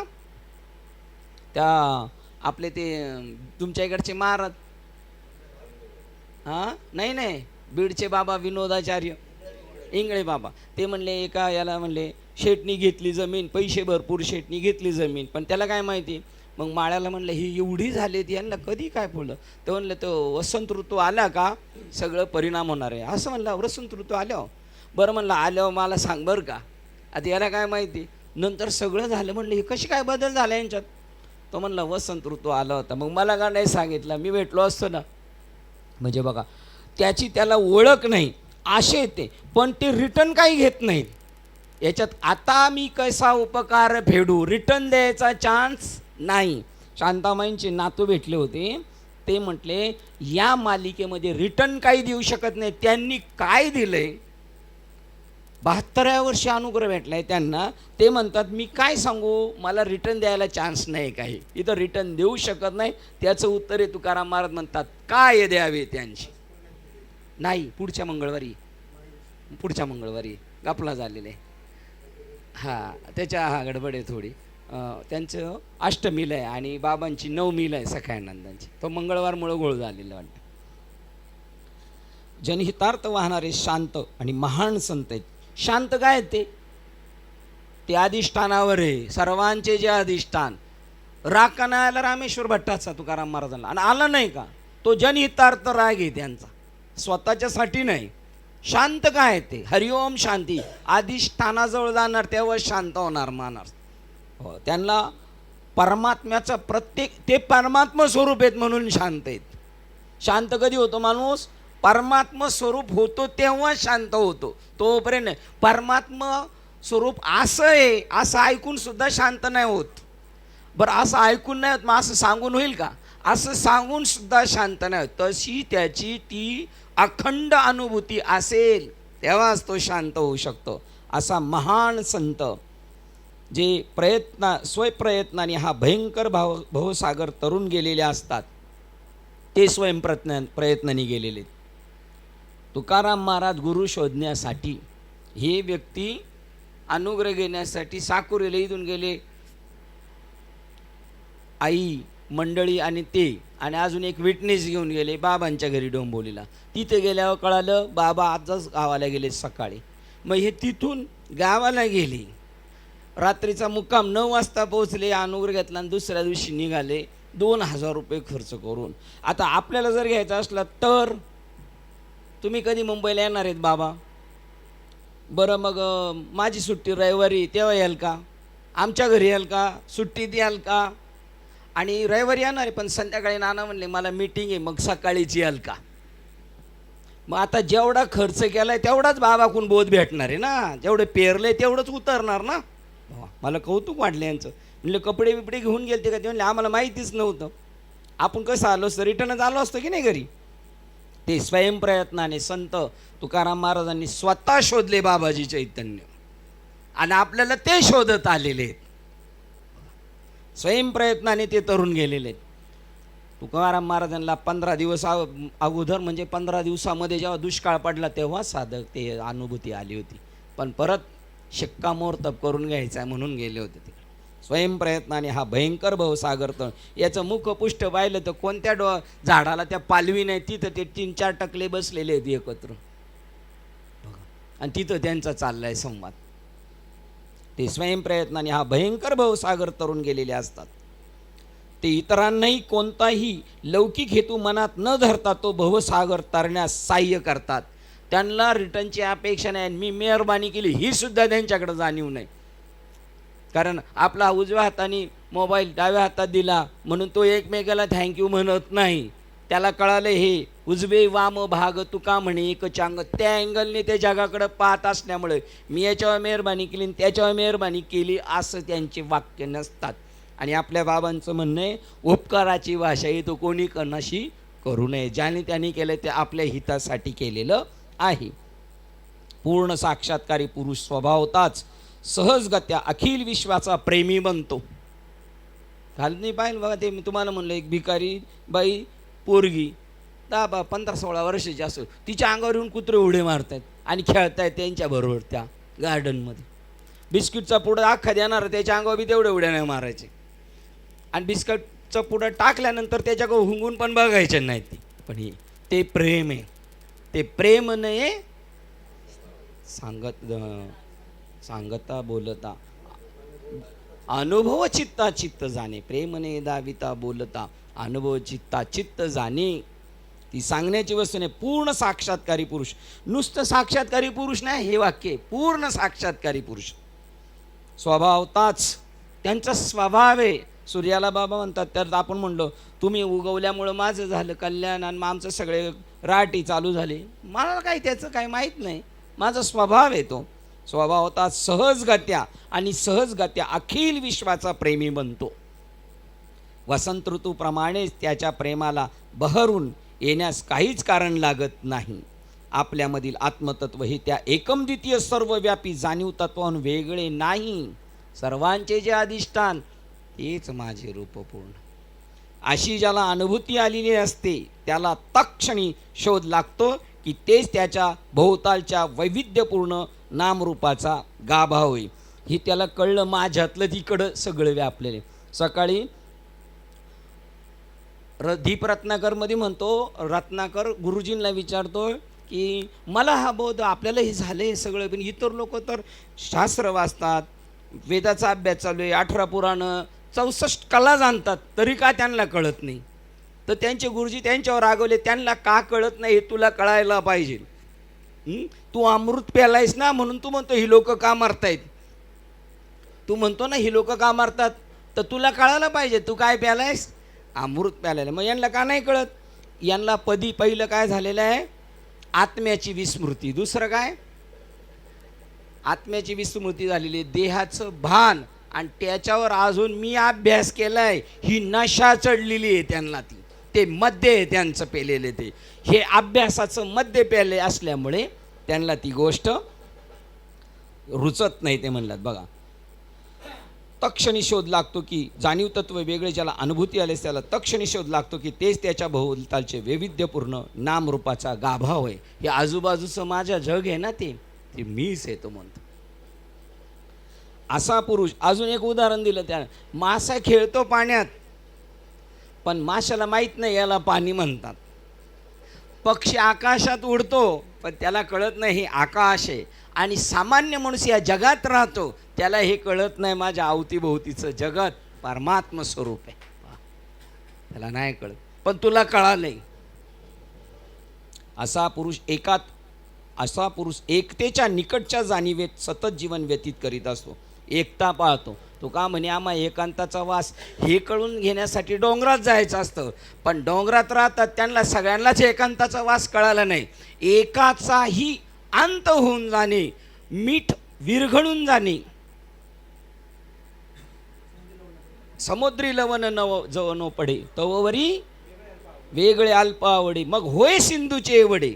त्या आपले ते तुमच्या इकडचे महाराज, हां नाही बीडचे बाबा विनोदाचार्य इंगळे बाबा, ते म्हणले एका याला म्हणले शेटनी घेतली जमीन, पैसे भरपूर शेटनी घेतली जमीन, पण त्याला काय माहिती. मग माळ्याला म्हणलं ही एवढी झाली ती यांना कधी काय फुलं, तर म्हणलं तो वसंत ऋतू आला का सगळं परिणाम होणार आहे. असं म्हणलं वसंत ऋतू आल्यावर. बरं म्हणलं आल्यावर मला सांग बरं का. आता याला काय माहिती. नंतर सगळं झालं. म्हणलं हे कशी काय बदल झाला यांच्यात. तो म्हणला वसंत ऋतू आला होता. मग मला का नाही सांगितलं, मी भेटलो असतो ना. म्हणजे बघा त्याची त्याला ओळख नाही असे येते, पण ते रिटर्न काही घेत नाहीत याच्यात. आता मी कसा उपकार फेडू, रिटर्न द्यायचा चान्स नाही. शांताबाईंचे नातू भेटले होते, ते म्हटले या मालिकेमध्ये रिटर्न काही देऊ शकत नाही. त्यांनी काय दिलंय, 72व्या वर्षी अनुग्रह भेटलाय त्यांना. ते म्हणतात मी काय सांगू, मला रिटर्न द्यायला चान्स नाही काही, इथं रिटर्न देऊ शकत नाही. त्याचं उत्तर आहे तुकाराम महाराज म्हणतात काय द्यावे त्यांची नाही. पुढच्या मंगळवारी गपला झालेलं आहे. हां त्याच्या हा गडबड आहे थोडी. त्यांचं अष्टमीला आहे आणि बाबांची नवमीला आहे सखायानंदांची. तो मंगळवारमुळं गोळ झालेलं वाटतं. जनहितार्थ वाहणारे शांत आणि महान संत आहेत. शांत काय ते अधिष्ठानावर आहे, सर्वांचे जे अधिष्ठान. राग का नाही आला रामेश्वर भट्टाचा तुकाराम महाराजांना, आणि आला नाही का तो जनहितार्थ राग आहे त्यांचा, स्वतःच्यासाठी नाही. शांत काय ते हरिओम शांती, अधिष्ठानाजवळ जाणार तेव्हा शांत होणार मानस. हो, त्यांना परमात्म्याचा प्रत्येक, ते परमात्मा स्वरूप आहेत म्हणून शांत आहेत. शांत कधी होतो माणूस, परमात्मा स्वरूप होतो तेव्हा शांत होतो. तोपर्यंत परमात्मा स्वरूप असं आहे असं ऐकून सुद्धा शांत नाही होत. बरं असं ऐकून नाही होत, मग असं सांगून होईल का, असं सांगून सुद्धा शांत नाही होत. तशी त्याची ती अखंड अनुभूती असेल तेव्हाच तो शांत होऊ शकतो. असा महान संत जे स्वयंप्रयत्नाने हा भयंकर भवसागर तरून गेलेले असतात, ते प्रयत्नाने गेलेले. तुकाराम महाराज गुरु शोधण्यासाठी, हे व्यक्ती अनुग्रह घेण्यासाठी साकुरीला इथून गेले. आई मंडळी आणि ते, आणि अजून एक विटनेस घेऊन गेले बाबांच्या घरी डोंबोलीला. तिथे गेल्यावर कळालं बाबा आजच गावाला गेले सकाळी. मग हे तिथून गावाला गेले. रात्रीचा मुक्काम 9 वाजता पोहोचले, अनुग्र घेतला आणि दुसऱ्या दिवशी निघाले 2,000 रुपये खर्च करून. आता आपल्याला जर घ्यायचं असला तर तुम्ही कधी मुंबईला येणार आहेत बाबा? बरं मग माझी सुट्टी रविवारी, तेव्हा याल का? आमच्या घरी याल का? सुट्टीत याल का? आणि रविवारी येणार आहे पण संध्याकाळी नाना म्हणले मला मीटिंग आहे, मग सकाळीच याल का? मग आता जेवढा खर्च केलाय तेवढाच बाबाकडून बोध भेटणार आहे ना, जेवढे पेरले तेवढंच उतरणार ना. मला कौतुक वाटलं यांचं. म्हणले कपडे बिपडे घेऊन गेलते का? ते म्हणले आम्हाला माहितीच नव्हतं. आपण कसं आलो असतं, रिटर्नच आलो असतो की नाही घरी. ते स्वयंप्रयत्नाने संत तुकाराम महाराजांनी स्वतः शोधले बाबाजी चैतन्य आणि आपल्याला ते शोधत आलेले आहेत. स्वयंप्रयत्नाने ते तरुण गेलेले आहेत. तुकाराम महाराजांना 15 दिवस अगोदर म्हणजे 15 दिवसामध्ये जेव्हा दुष्काळ पडला तेव्हा साधक ते अनुभूती आली होती, पण परत शिक्कामोर्तब करून घ्यायचा आहे म्हणून गेले होते तिकडे. स्वयंप्रयत्नाने हा भयंकर भवसागर तळ. याचं मुखपुष्ट पाहिलं तर कोणत्या झाडाला त्या पालवी नाही, तिथं ते 3-4 टकले बसलेले आहेत एकत्र आणि तिथं त्यांचा चाललाय संवाद. ते स्वयंप्रयत्नाने हा भयंकर भवसागर तरुण गेलेले असतात. ते इतरांनाही कोणताही लौकिक हेतू मनात न धरता तो भवसागर तरण्यास सहाय्य करतात. त्यांना रिटर्नची अपेक्षा नाही. मी मेहरबानी केली ही सुद्धा त्यांच्याकडे जाणीव नाही. कारण आपला उजव्या हाताने मोबाईल डाव्या हातात दिला म्हणून तो एकमेकाला थँक्यू म्हणत नाही. त्याला कळालं हे उजवे वाम भाग तुका म्हणे एक चांग. त्या अँगलने ते जगाकडे पाहत असल्यामुळे मी याच्यावर मेहरबानी केली आणि त्याच्यावर मेहरबानी केली असं त्यांचे वाक्य नसतात. आणि आपल्या बाबांचं म्हणणं आहे उपकाराची भाषा ही तो कोणी कणाशी करू नये. ज्याने त्यांनी केलं ते आपल्या हितासाठी केलेलं आहे. पूर्ण साक्षात्कारी पुरुष स्वभावताच सहजगत्या अखिल विश्वाचा प्रेमी बनतो. घाल नाही पाहिलं बघा ते मी तुम्हाला म्हणलं, एक भिकारी बाई पोरगी 10-15-16 वर्षाची असो, तिच्या अंगावर येऊन कुत्रे उडे मारतात आणि खेळतायत त्यांच्याबरोबर त्या गार्डनमध्ये. बिस्किटचा पुडा अख्खा देणार त्याच्या अंगावर बी तेवढे उड्या नाही मारायचे आणि बिस्किटचं पुडं टाकल्यानंतर त्याच्याकडे हुंगून पण बघायचे नाहीत ती. पण ते प्रेम आहे. ते प्रेम नाही सांगता बोलता अनुभव चित्ता चित्त जाणे. प्रेम ने दाविता बोलता अनुभव चित्ता चित्त जाणे. ती सांगण्याची वस्तू नाही. पूर्ण साक्षात्कारी पुरुष. नुसतं साक्षात्कारी पुरुष नाही हे वाक्य. पूर्ण साक्षात्कारी पुरुष स्वभावताच त्यांचा स्वभाव आहे. सूर्याला बाबा म्हणतात तर आपण म्हणलो तुम्ही उगवल्यामुळं माझं झालं कल्याण आणि आमचं सगळे राटी चालू झाले. मला काही त्याचं काही माहीत नाही. माझा स्वभाव आहे तो. स्वभावता सहजगत्या आणि सहजगत्या अखिल विश्वाचा प्रेमी बनतो. वसंत ऋतूप्रमाणेच त्याच्या प्रेमाला बहरून येण्यास काहीच कारण लागत नाही. आपल्यामधील आत्मतत्व हे त्या एकमद्वितीय सर्वव्यापी जाणीव तत्वाहून वेगळे नाही. सर्वांचे जे अधिष्ठान हेच माझे रूपपूर्ण. अशी ज्याला अनुभूती आलेली असते त्याला तत्क्षणी शोध लागतो की तेच त्याच्या भोवतालच्या वैविध्यपूर्ण नामरूपाचा गाभा होय. हे त्याला कळलं. माझ्यातलं तिकडं सगळं व्यापलेले. सकाळी दीप रत्नाकरमध्ये म्हणतो, रत्नाकर गुरुजींना विचारतो की मला हा बोध आपल्याला हे झालं हे सगळं, पण इतर लोक तर शास्त्र वाचतात, वेदाचा अभ्यास चालू आहे, 18 पुराणं 64 कला जाणतात, तरी का त्यांना कळत नाही? तर त्यांचे गुरुजी त्यांच्यावर रागवले, त्यांना का कळत नाही हे तुला कळायला पाहिजे. तू अमृत प्यालायस ना म्हणून तू म्हणतो ही लोक का मारतायत. तू म्हणतो ना ही लोक का मारतात, तर तुला कळायला पाहिजे तू काय प्यालायस, अमृत प्यालायला. मग यांना का नाही कळत? यांना पहिलं काय झालेलं आहे, आत्म्याची विस्मृती. दुसरं काय, आत्म्याची विस्मृती झालेली आहे. देहाचं भान आणि त्याच्यावर अजून मी अभ्यास केलाय ही नशा चढलेली आहे त्यांना. ते मद्य आहे त्यांचं पेलेले. ते हे अभ्यासाचं मद्य प्याले असल्यामुळे त्यांना ती गोष्ट रुचत नाही. ते म्हणलात बघा, तक्षणी शोध लागतो की जाणीव तत्व वेगळे ज्याला अनुभूती आलेस त्याला तक्षणी शोध लागतो की तेच त्याच्या भोवतालचे वैविध्यपूर्ण नामरूपाचा गाभा होय. हे आजूबाजूचं माझ्या जग आहे ना ते मीच आहे तो म्हणतो. असा पुरुष. अजून एक उदाहरण दिलं त्यानं. मासा खेळतो पाण्यात पण माशाला माहीत नाही याला पाणी म्हणतात. पक्षी आकाशात उडतो पण त्याला कळत नाही हे आकाश आहे. आणि सामान्य माणूस या जगात राहतो, त्याला हे कळत नाही माझ्या अवतीभोवतीचं जगत परमात्म स्वरूप आहे. त्याला नाही कळत, पण तुला कळालंय. असा पुरुष एकतेच्या निकटच्या जाणीवेत सतत जीवन व्यतीत करीत असतो. एकता पाळतो. तो का म्हणे आम्हा एकांताचा वास हे कळून घेण्यासाठी डोंगरात जायचं असतं, पण डोंगरात राहतात त्यांना सगळ्यांनाच एकांताचा वास कळाला नाही. एकाचाही अंत होऊन जाणे, मीठ विरघळून जाणे, समुद्री लवण नव जवनो पडे, तववरी वेगळे अल्प आवडे, मग होय सिंधूचे एवढे.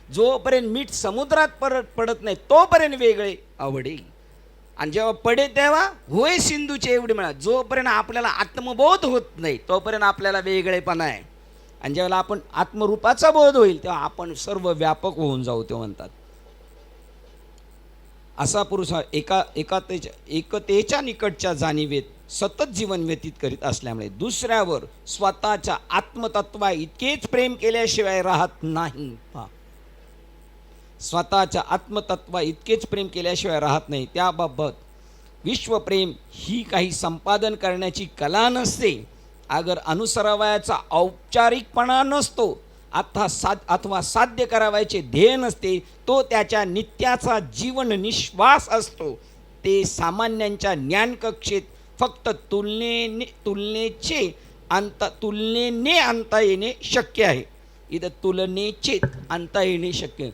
जोपर्यंत मीठ समुद्रात पडत नाही तोपर्यंत वेगळे आवडे, आणि जेव्हा पडे तेव्हा होय सिंधूचे एवढे मिळा. जोपर्यंत आपल्याला आत्मबोध होत नाही तोपर्यंत आपल्याला वेगळेपणा आहे, आणि ज्यावेळेला आपण आत्मरूपाचा बोध होईल तेव्हा आपण सर्व व्यापक होऊन जाऊ, ते म्हणतात. असा पुरुष हा एकतेच्या निकटच्या जाणीवेत सतत जीवन व्यतीत करीत असल्यामुळे दुसऱ्यावर स्वतःच्या आत्मतत्वा इतकेच प्रेम केल्याशिवाय राहत नाही. स्वतःच्या आत्मतत्वा इतकेच प्रेम केल्याशिवाय राहत नाही. त्याबाबत विश्वप्रेम ही काही संपादन करण्याची कला नसते, अगर अनुसरावयाचा औपचारिकपणा नसतो, अथवा साध्य करावयाचे ध्येय नसते, तो त्याच्या नित्याचा जीवन निश्वास असतो. ते सामान्यांच्या ज्ञानकक्षेत फक्त तुलनेने आणता येणे शक्य आहे. इथं तुलनेचे आणता येणे शक्य.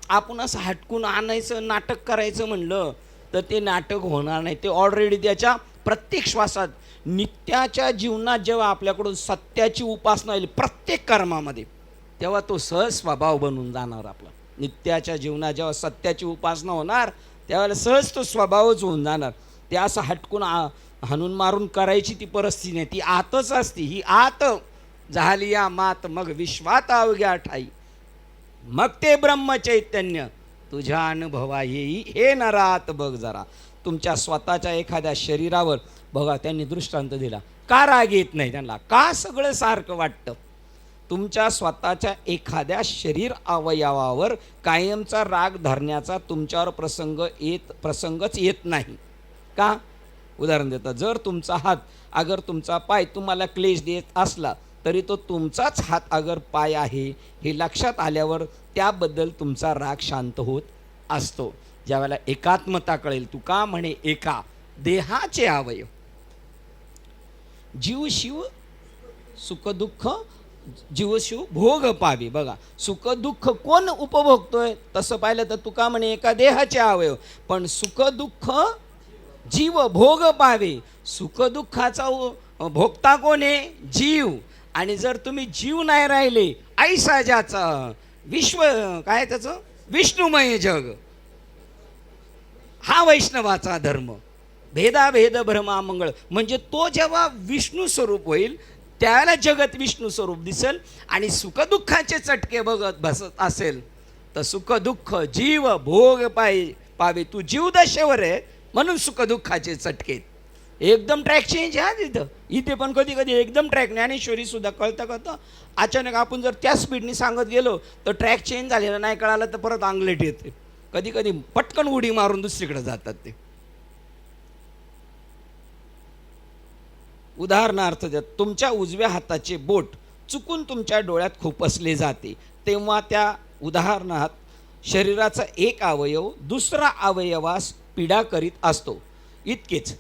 आपण असं हटकून आणायचं नाटक करायचं म्हणलं तर ते नाटक होणार नाही. ते ऑलरेडी त्याच्या प्रत्येक श्वासात नित्याच्या जीवनात जेव्हा आपल्याकडून सत्याची उपासना येईल प्रत्येक कर्मामध्ये, तेव्हा तो सहज स्वभाव बनून जाणार आपला. नित्याच्या जीवनात जेव्हा सत्याची उपासना होणार त्यावेळेला सहज तो स्वभावच होऊन जाणार. ते असं हटकून हाणून मारून करायची ती परिस्थिती नाही, ती आतच असते. ही आत झाली या मात मग विश्वात अवघ्या ठाई, मग ते ब्रह्मचैतन्य तुझ्या अनुभवा येई. हे नरात बघ जरा तुमच्या स्वतःच्या एखाद्या शरीरावर बघा. त्यांनी दृष्टांत दिला. का राग येत नाही त्यांना, का सगळं सारखं वाटतं. तुमच्या स्वतःच्या एखाद्या शरीर अवयवावर कायमचा राग धरण्याचा तुमच्यावर प्रसंगच येत नाही का. उदाहरण देतात, जर तुमचा हात अगर तुमचा पाय तुम्हाला क्लेश देत असला तरी तो तुमचाच हात अगर पाय आहे हे लक्षात आल्यावर त्याबद्दल तुमचा राग शांत होत असतो. ज्यावेळेला एकात्मता कळेल. तू का म्हणे एका देहाचे अवयव, जीव शिव सुखदुःख, जीवशिव भोग पावे. बघा, सुखदुःख कोण उपभोगतोय तसं पाहिलं तर तुका म्हणे एका देहाचे अवयव, पण सुखदुःख जीव भोग पावे. सुखदुःखाचा भोगता कोण आहे, जीव. आणि जर तुम्ही जीव नाही राहिले, ऐसा ज्याचा विश्व काय त्याचं विष्णुमय जग, हा वैष्णवाचा धर्म. भेदाभेद भ्रमा मंगळ, म्हणजे तो जेव्हा विष्णू स्वरूप होईल त्याला जगत विष्णू स्वरूप दिसेल. आणि सुखदुःखाचे चटके बघत बसत असेल तर सुखदुःख जीव भोग पावे. तू जीवदशेवर आहे म्हणून सुखदुःखाचे चटके. एकदम ट्रॅक चेंज आहे तिथं. इथे पण कधी कधी एकदम ट्रॅक, ज्ञानेश्वरी सुद्धा कळतं अचानक आपण जर त्या स्पीडने सांगत गेलो तर ट्रॅक चेंज झालेला नाही कळाला तर परत अंगलेट येते. कधी कधी पटकन उडी मारून दुसरीकडे जातात ते. उदाहरणार्थ तुमच्या उजव्या हाताचे बोट चुकून तुमच्या डोळ्यात खुपसले जाते, तेव्हा त्या उदाहरणात शरीराचा एक अवयव दुसरा अवयवास पीडा करीत असतो. इतकेच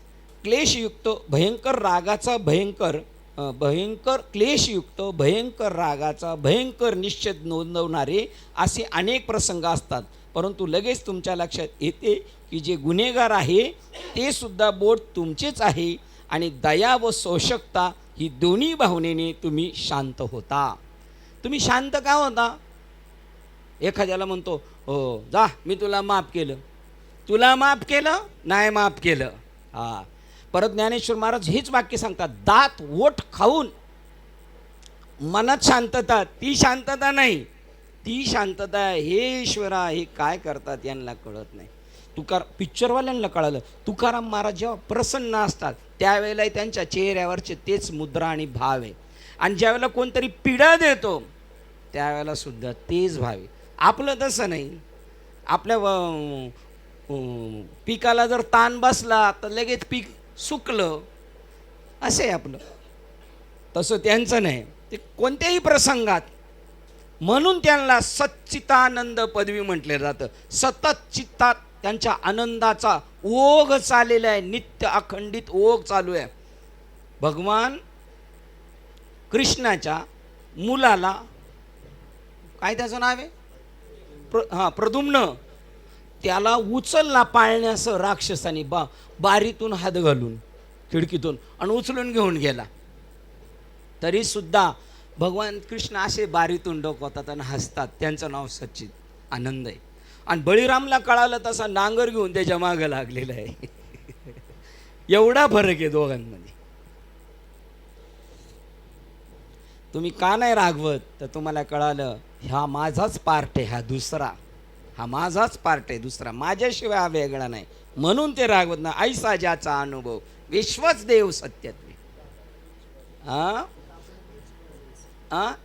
क्लेशयुक्त भयंकर रागाचा भयंकर क्लेशयुक्त भयंकर रागाचा भयंकर निश्चय नोंदवणारे असे अनेक प्रसंग असतात. परंतु लगेच तुमच्या लक्षात येते की जे गुन्हेगार आहे ते सुद्धा बोट तुमचेच आहे. आणि दया व सोशकता ही दोन्ही भावनेने तुम्ही शांत होता. तुम्ही शांत का होता. एखाद्याला म्हणतो हो जा मी तुला माफ केलं, तुला माफ केलं नाही माफ केलं. परत ज्ञानेश्वर महाराज हेच वाक्य सांगतात, दात ओठ खाऊन मनात शांतता, ती शांतता नाही, ती शांतता हे ईश्वरा हे काय करतात यांना कळत नाही. पिक्चरवाल्यांना कळालं. तुकाराम महाराज जेव्हा प्रसन्न असतात त्यावेळेला त्यांच्या चेहऱ्यावरचे तेच मुद्रा आणि भाव आहे. आणि ज्यावेळेला कोणतरी पीडा देतो त्यावेळेला सुद्धा तेच भाव आहे. आपलं तसं नाही. आपल्या पिकाला जर ताण बसला तर लगेच पीक सुकलं, असं आहे आपलं. तसं त्यांचं नाही, ते कोणत्याही प्रसंगात. म्हणून त्यांना सच्चितानंद पदवी म्हटलं जातं. सतत चित्तात त्यांच्या आनंदाचा ओघ चाललेला आहे, नित्य अखंडित ओघ चालू आहे. भगवान कृष्णाच्या मुलाला काय त्याचं नाव आहे, प्रद्युम्न, त्याला उचलला पाळण्यासह राक्षसाने बारीतून हात घालून खिडकीतून आणि उचलून घेऊन गेला. तरी सुद्धा भगवान कृष्ण असे बारीतून डोकावतात आणि हसतात. त्यांचं नाव सच्चित आनंद आहे. आणि बळीरामला कळालं तसा नांगर घेऊन त्याच्या मागं लागलेला आहे. एवढा फरक आहे दोघांमध्ये. तुम्ही का नाही रागवत, तर तुम्हाला कळालं हा माझाच पार्ट आहे, हा माझाच पार्ट आहे, दुसरा माझ्याशिवाय हा वेगळा नाही, म्हणून ते रागवत नाही. ऐसा ज्याचा अनुभव विश्वच देव सत्यत्वे.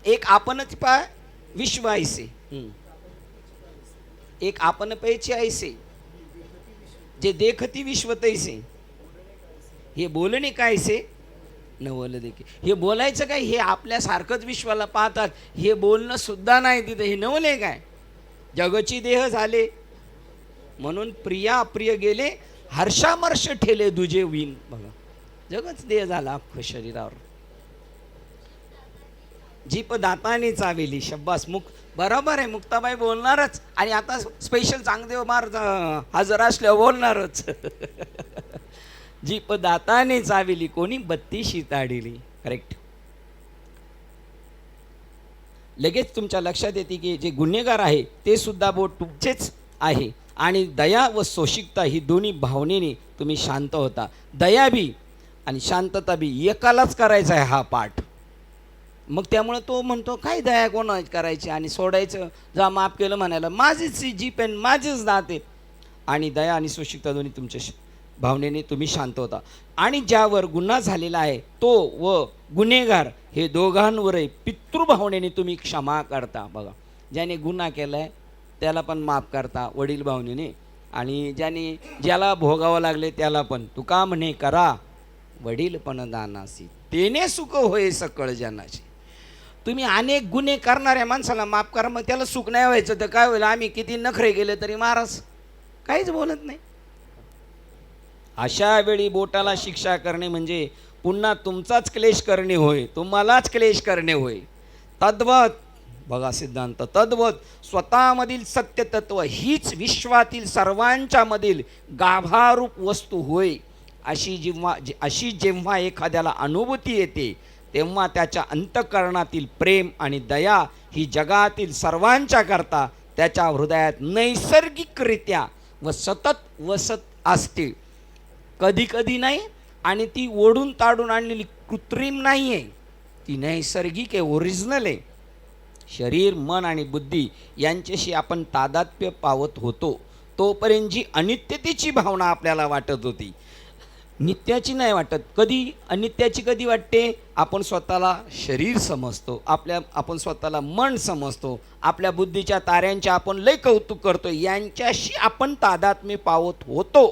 एक आपणच पाय विश्व ऐसे, एक आपण पैचे ऐसे, जे देखती विश्व तैसे. हे बोलणे कायसे नवल देखील. हे बोलायचं काय, हे आपल्यासारखंच विश्वाला पाहतात, हे बोलणं सुद्धा नाही तिथं. हे नवले काय, जगची देह झाले म्हणून प्रिया अप्रिय गेले, हर्षामर्ष ठेले दुजे विन. बघा, जगच देह झाला अख्खं शरीरावर. जीप दाताने चावेली. शब्बास, बरोबर आहे, मुक्ताबाई बोलणारच. आणि आता स्पेशल चांगदेव महाराज हजर असल्यावर बोलणारच. जीप दाताने चावेली, कोणी बत्तीशी ताडिली. करेक्ट. लगेच तुमच्या लक्षात येते की जे गुन्हेगार आहे ते सुद्धा बोट तुमचेच आहे. आणि दया व सोशिकता ही दोन्ही भावनेने तुम्ही शांत होता. दया बी आणि शांतता बी एकालाच करायचा आहे हा पाठ. मग त्यामुळे तो म्हणतो काय दया कोणा करायची आणि सोडायचं, जा माफ केलं म्हणायला, माझीच जीप आहे, माझेच दाते. आणि दया आणि सोशिकता दोन्ही तुमच्या भावनेने तुम्ही शांत होता. आणि ज्यावर गुन्हा झालेला आहे तो व गुन्हेगार हे दोघांवरही पितृभावनेने तुम्ही क्षमा करता. बघा, ज्याने गुन्हा केला आहे त्याला पण माफ करता वडील भावनेने, आणि ज्याला भोगावं लागले त्याला पण. तुका म्हणे करा वडील पण दानासी, तेने सुख होय सकळ जनाची. तुम्ही अनेक गुन्हे करणाऱ्या माणसाला माफ करा, मग त्याला सुख नाही व्हायचं तर काय होईल. आम्ही किती नखरे गेले तरी महाराज काहीच बोलत नाही. अशा वेळी बोटाला शिक्षा करणे म्हणजे पुन्हा तुमचाच क्लेश करणे होय, तुम्हालाच क्लेश करणे होय. तद्वत, बघा सिद्धांत, तद्वत स्वतःमधील सत्यतत्व हीच विश्वातील सर्वांच्या मधील गाभारूप वस्तू होय. अशी जेव्हा एखाद्याला अनुभूती येते तेव्हा त्याच्या अंतःकरणातील प्रेम आणि दया ही जगातील सर्वांच्या करता त्याच्या हृदयात नैसर्गिकरित्या व सतत वसत असते. कधी कधी नाही, आणि ती ओढून ताडून आणलेली कृत्रिम नाही आहे, ती नैसर्गिक आहे, ओरिजिनल आहे. शरीर, मन आणि बुद्धी यांच्याशी आपण तादात्म्य पावत होतो तोपर्यंत जी अनित्यतेची भावना आपल्याला वाटत होती, नित्याची नाही वाटत. कधी अनित्याची कधी वाटते, आपण स्वतःला शरीर समजतो, आपण स्वतःला मन समजतो, आपल्या बुद्धीच्या ताऱ्यांचे आपण लय कौतुक करतो, यांच्याशी आपण तादात्म्य पावत होतो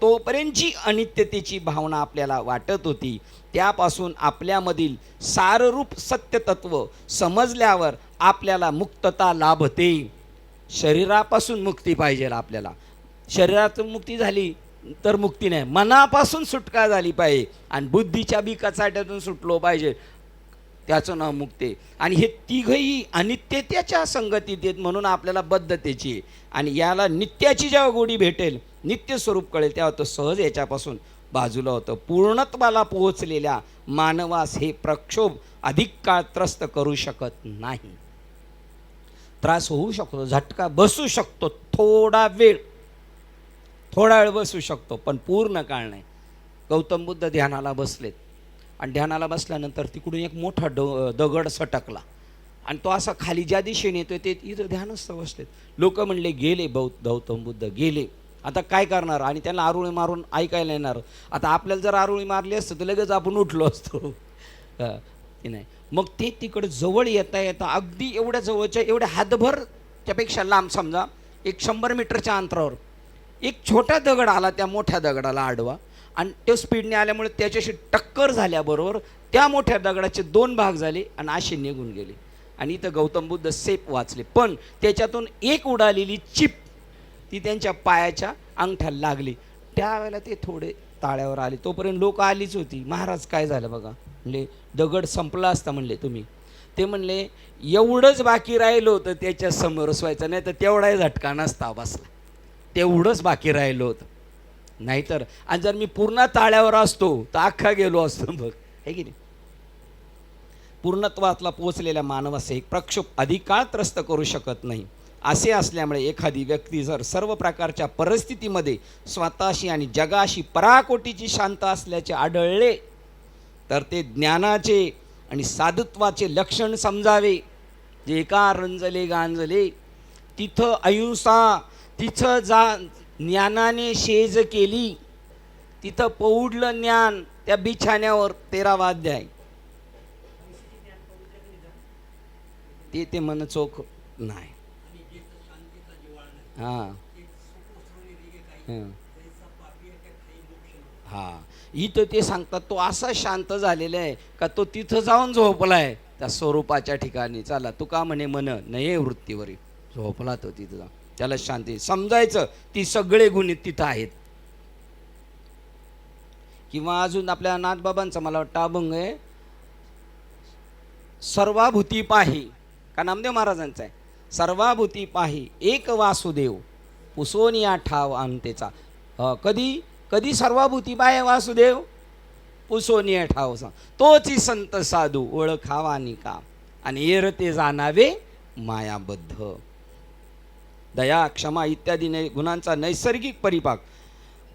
तोपर्यंत जी अनित्यतेची भावना आपल्याला वाटत होती, त्यापासून आपल्यामधील साररूप सत्यतत्व समजल्यावर आपल्याला मुक्तता लाभते. शरीरापासून मुक्ती पाहिजे आपल्याला. शरीरातून मुक्ती झाली तर मुक्ती नाही, मनापासून सुटका झाली पाहिजे आणि बुद्धीच्या बी कचाट्यातून सुटलो पाहिजे, त्याचं नाव मुक्ती. आणि हे तिघही अनित्यतेच्या संगतीत आहेत, म्हणून आपल्याला बद्धतेची आहे. आणि याला नित्याची जेव्हा गोडी भेटेल, नित्य स्वरूप कळेल, तेव्हा तो सहज याच्यापासून बाजूला होतं. पूर्णत्वाला पोहोचलेल्या मानवास हे प्रक्षोभ अधिक काळ त्रस्त करू शकत नाही. त्रास होऊ शकतो, झटका बसू शकतो, थोडा वेळ बसू शकतो, पण पूर्ण काळ नाही. गौतम बुद्ध ध्यानाला बसलेत आणि ध्यानाला बसल्यानंतर तिकडून एक मोठा दगड सटकला आणि तो असा खाली ज्या दिशेने येतोय ते इथं ध्यानस्थ बसलेत. लोक म्हणले गेले गौतम बुद्ध गेले, आता काय करणार. आणि त्यांना आरुळी मारून ऐकायला येणार. आता आपल्याला जर आरुळी मारली असतं तर लगेच आपण उठलो असतो, नाही. मग ते तिकडे जवळ येता येता अगदी एवढ्या जवळच्या, एवढ्या हातभर त्यापेक्षा लांब, समजा एक 100 मीटरच्या अंतरावर एक छोटा दगड आला त्या मोठ्या दगडाला आडवा, आणि तो स्पीडने आल्यामुळे त्याच्याशी टक्कर झाल्याबरोबर त्या मोठ्या दगडाचे 2 भाग झाले आणि असे निघून गेले. आणि इथं गौतम बुद्ध सेफ वाचले. पण त्याच्यातून एक उडालेली चिप ती त्यांच्या पायाच्या अंगठ्याला लागली. त्यावेळेला ते थोडे ताळ्यावर आले. तोपर्यंत लोक आलीच होती. महाराज काय झालं बघा, म्हणले दगड संपला असता म्हणले तुम्ही. ते म्हणले एवढंच बाकी राहिलं होतं त्याच्या समोर व्हायचं, नाही तर तेवढाही झटका नसता बसला. तेवढंच बाकी राहिलं होतं. नाहीतर आणि जर मी पूर्ण ताळ्यावर असतो तर अख्खा गेलो असतो बघ, आहे की नाही. पूर्णत्वातला पोचलेल्या मानवास एक प्रक्षोभ अधिक काळ त्रस्त करू शकत नाही. असे असल्यामुळे एखादी व्यक्ती जर सर्व प्रकारच्या परिस्थितीमध्ये स्वतःशी आणि जगाशी पराकोटीची शांत असल्याचे आढळले तर ते ज्ञानाचे आणि साधुत्वाचे लक्षण समजावे. जे का रंजले गांजले तिथं अहिंसा, तिथं जा ज्ञानाने शेज केली, तिथं पौडलं ज्ञान त्या बिछाण्यावर. 13वा अध्याय. ते मन चोख नाही. हां हां, इथं ते सांगतात तो असा शांत झालेला आहे का तो तिथं जाऊन झोपलाय त्या स्वरूपाच्या ठिकाणी. चला तू का म्हणे मन नाही वृत्तीवर झोपला तो तिथं जाऊन. त्याला शांती समजायचं ती सगळे गुण तिथं आहेत. किंवा अजून आपल्या नाथबाबांचा मला वाटतं अभंग आहे, सर्वाभूती पाही, का नामदेव महाराजांचा आहे. सर्वाभूती पाही एक वासुदेव पुसोनिया ठाव अंतेचा. कधी कधी सर्वाभूती पाहे वासुदेव पुसोनिया ठाव तोची संत साधू ओळखावा निका आणि एरते जाणावे मायाबद्ध. दया, क्षमा इत्यादी गुणांचा नैसर्गिक परिपाक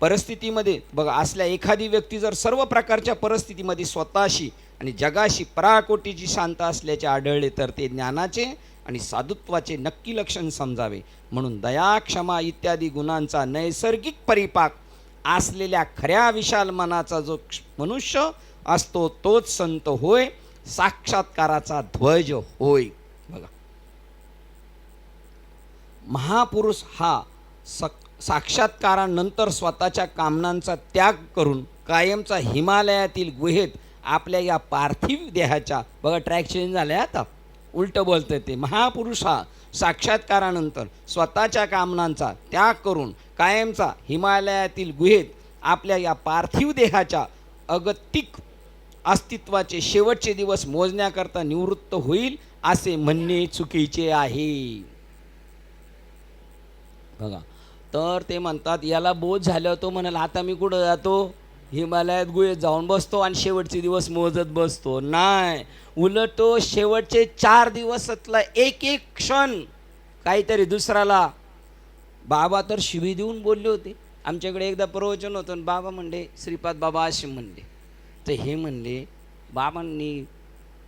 परिस्थितीमध्ये बघा असल्या एखादी व्यक्ती जर सर्व प्रकारच्या परिस्थितीमध्ये स्वतःशी आणि जगाशी पराकोटीची शांत असल्याचे आढळले तर ते ज्ञानाचे आणि साधुत्वाचे नक्की लक्षण समजावे. म्हणून दया, क्षमा इत्यादी गुणांचा नैसर्गिक परिपाक असलेल्या खऱ्या विशाल मनाचा जो मनुष्य असतो तोच संत होय, साक्षात्काराचा ध्वज होय. बघा महापुरुष हा साक्षात्कारानंतर स्वतःच्या कामनांचा त्याग करून कायमचा हिमालयातील गुहेत आपल्या या पार्थिव देहाच्या, बघा ट्रॅक चेंज झाले आता, उलटं बोलतं ते. महापुरुष हा साक्षात्कारानंतर स्वतःच्या कामनांचा त्याग करून कायमचा हिमालयातील गुहेत आपल्या या पार्थिव देहाच्या अगतिक अस्तित्वाचे शेवटचे दिवस मोजण्याकरता निवृत्त होईल असे म्हणणे चुकीचे आहे. बघा तर ते म्हणतात याला बोध झालं, तो म्हणाला आता मी कुठं जातो, हिमालयात गुहेत जाऊन बसतो आणि शेवटचे दिवस मोजत बसतो. नाही, उलट तो शेवटचे 4 दिवसातला एक एक क्षण काहीतरी दुसऱ्याला. बाबा तर शिवी देऊन बोलले होते. आमच्याकडे एकदा प्रवचन होतं आणि बाबा म्हणले, श्रीपाद बाबा असे म्हणले, तर हे म्हणले बाबांनी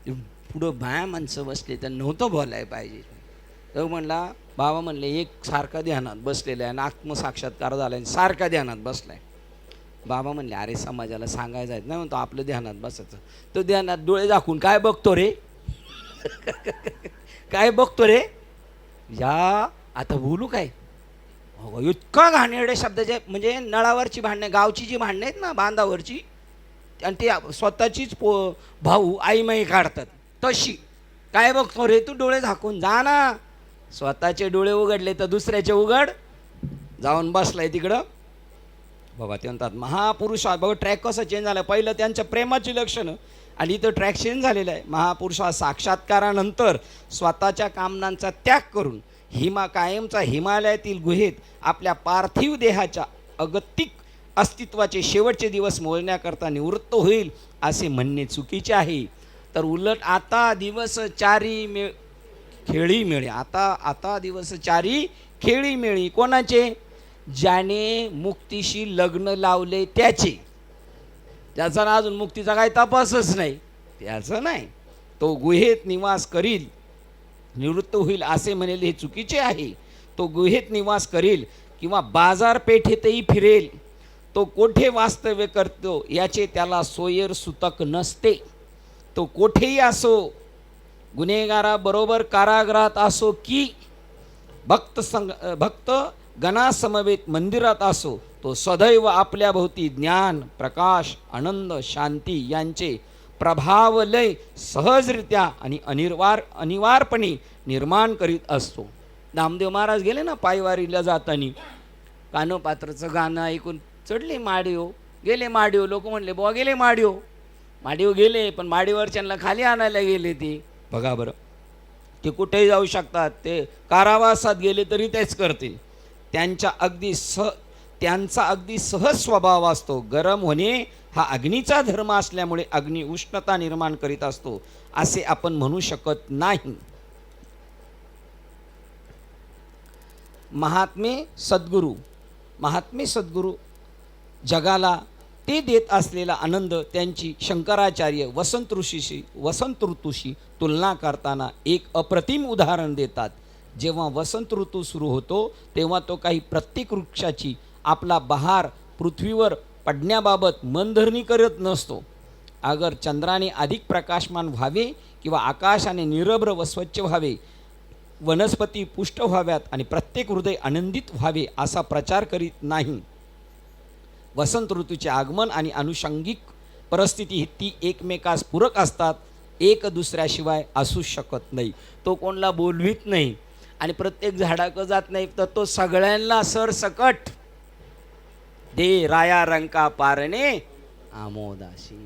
पुढं बाया माणसं बसले तर नव्हतं बोलायला पाहिजे. तर म्हणला बाबा म्हणले एक सारखा ध्यानात बसलेला आहे आणि आत्मसाक्षात्कार झाला आणि सारखा ध्यानात बसलाय. बाबा म्हणले अरे समाजाला सांगायचं आहे नाही म्हणतो आपलं ध्यानात बसायचं. तो ध्यानात डोळे दाखवून काय बघतो रे काय बघतो रे या आता बोलू काय. इतका घाणेरडे शब्दाचे, म्हणजे नळावरची भांडणे, गावची जी भांडणे आहेत ना बांधावरची, आणि ते स्वतःचीच भाऊ आईमाई काढतात तशी. काय बघतो रे तू, डोळे झाकून जा ना. स्वतःचे डोळे उघडले तर दुसऱ्याचे उघड. जाऊन बसलाय तिकडं. बाबा ते म्हणतात महापुरुष. बघा ट्रॅक कसं चेंज झालं. पहिलं त्यांच्या प्रेमाची लक्षणं आणि इथं ट्रॅक चेंज झालेलं आहे. महापुरुष हा साक्षात्कारानंतर स्वतःच्या कामनांचा त्याग करून कायमचा हिमालयातील गुहेत आपल्या पार्थिव देहाच्या अगतिक अस्तित्वाचे शेवटचे दिवस मोजण्याकरता निवृत्त होईल असे म्हणणे चुकीचे आहे. तर उलट आता दिवस चारी खेळी मिळे. आता दिवस चारी खेळी मिळी. कोणाचे? ज्याने मुक्तीशी लग्न लावले त्याचे. त्याचा ना अजून मुक्तीचा काही तपासच नाही, त्याचं नाही. तो गुहेत निवास करील, निवृत्त होईल असे म्हणेल हे चुकीचे आहे. तो गुहेत निवास करील किंवा बाजारपेठेतही फिरेल, तो कोठे वास्तव्य करतो याचे त्याला सोयर सुतक नसते. तो कोठेही असो, गुन्हेगाराबरोबर कारागृहात असो की भक्त गणासमवेत मंदिरात असो, तो सदैव आपल्या भोवती ज्ञान, प्रकाश, आनंद, शांती यांचे प्रभावलय सहजरित्या आणि अनिवार्यपणे निर्माण करीत असतो. नामदेव महाराज गेले ना पायवारीला जाताना, कानोपात्राचं गाणं ऐकून चढले माडीव, गेले माडीव. लोक म्हणले बुवा गेले माडीव. माडीव गेले, पण माडीवरच्यांना खाली आणायला गेले ते. बघा बरं, ते कुठेही जाऊ शकतात, ते कारावासात गेले तरी तेच करतील. त्यांचा अगदी सहज स्वभाव असतो. गरम होणे हा अग्नीचा धर्म असल्यामुळे अग्नी उष्णता निर्माण करीत असतो असे आपण म्हणू शकत नाही. महात्मे सद्गुरू जगाला ते देत असलेला आनंद त्यांची शंकराचार्य वसंत ऋतूशी तुलना करताना एक अप्रतिम उदाहरण देतात. जेव्हा वसंत ऋतू सुरू होतो तेव्हा तो काही प्रत्येक वृक्षाची आपला बहार पृथ्वीवर पडण्याबाबत मनधरणी करत नसतो. अगर चंद्राने अधिक प्रकाशमान व्हावे किंवा आकाशाने निरभ्र व स्वच्छ व्हावे, वनस्पती पुष्ट व्हाव्यात आणि प्रत्येक हृदय आनंदित व्हावे असा प्रचार करीत नाही. वसंत ऋतूचे आगमन आणि अनुषंगिक परिस्थिती ती एकमेकास पूरक असतात, एक दुसऱ्याशिवाय असू शकत नाही. तो कोणाला बोलवीत नाही आणि प्रत्येक झाडाकडे जात नाही, तर तो सगळ्यांना सरसकट दे राया रंका पारणे आमोदाशी.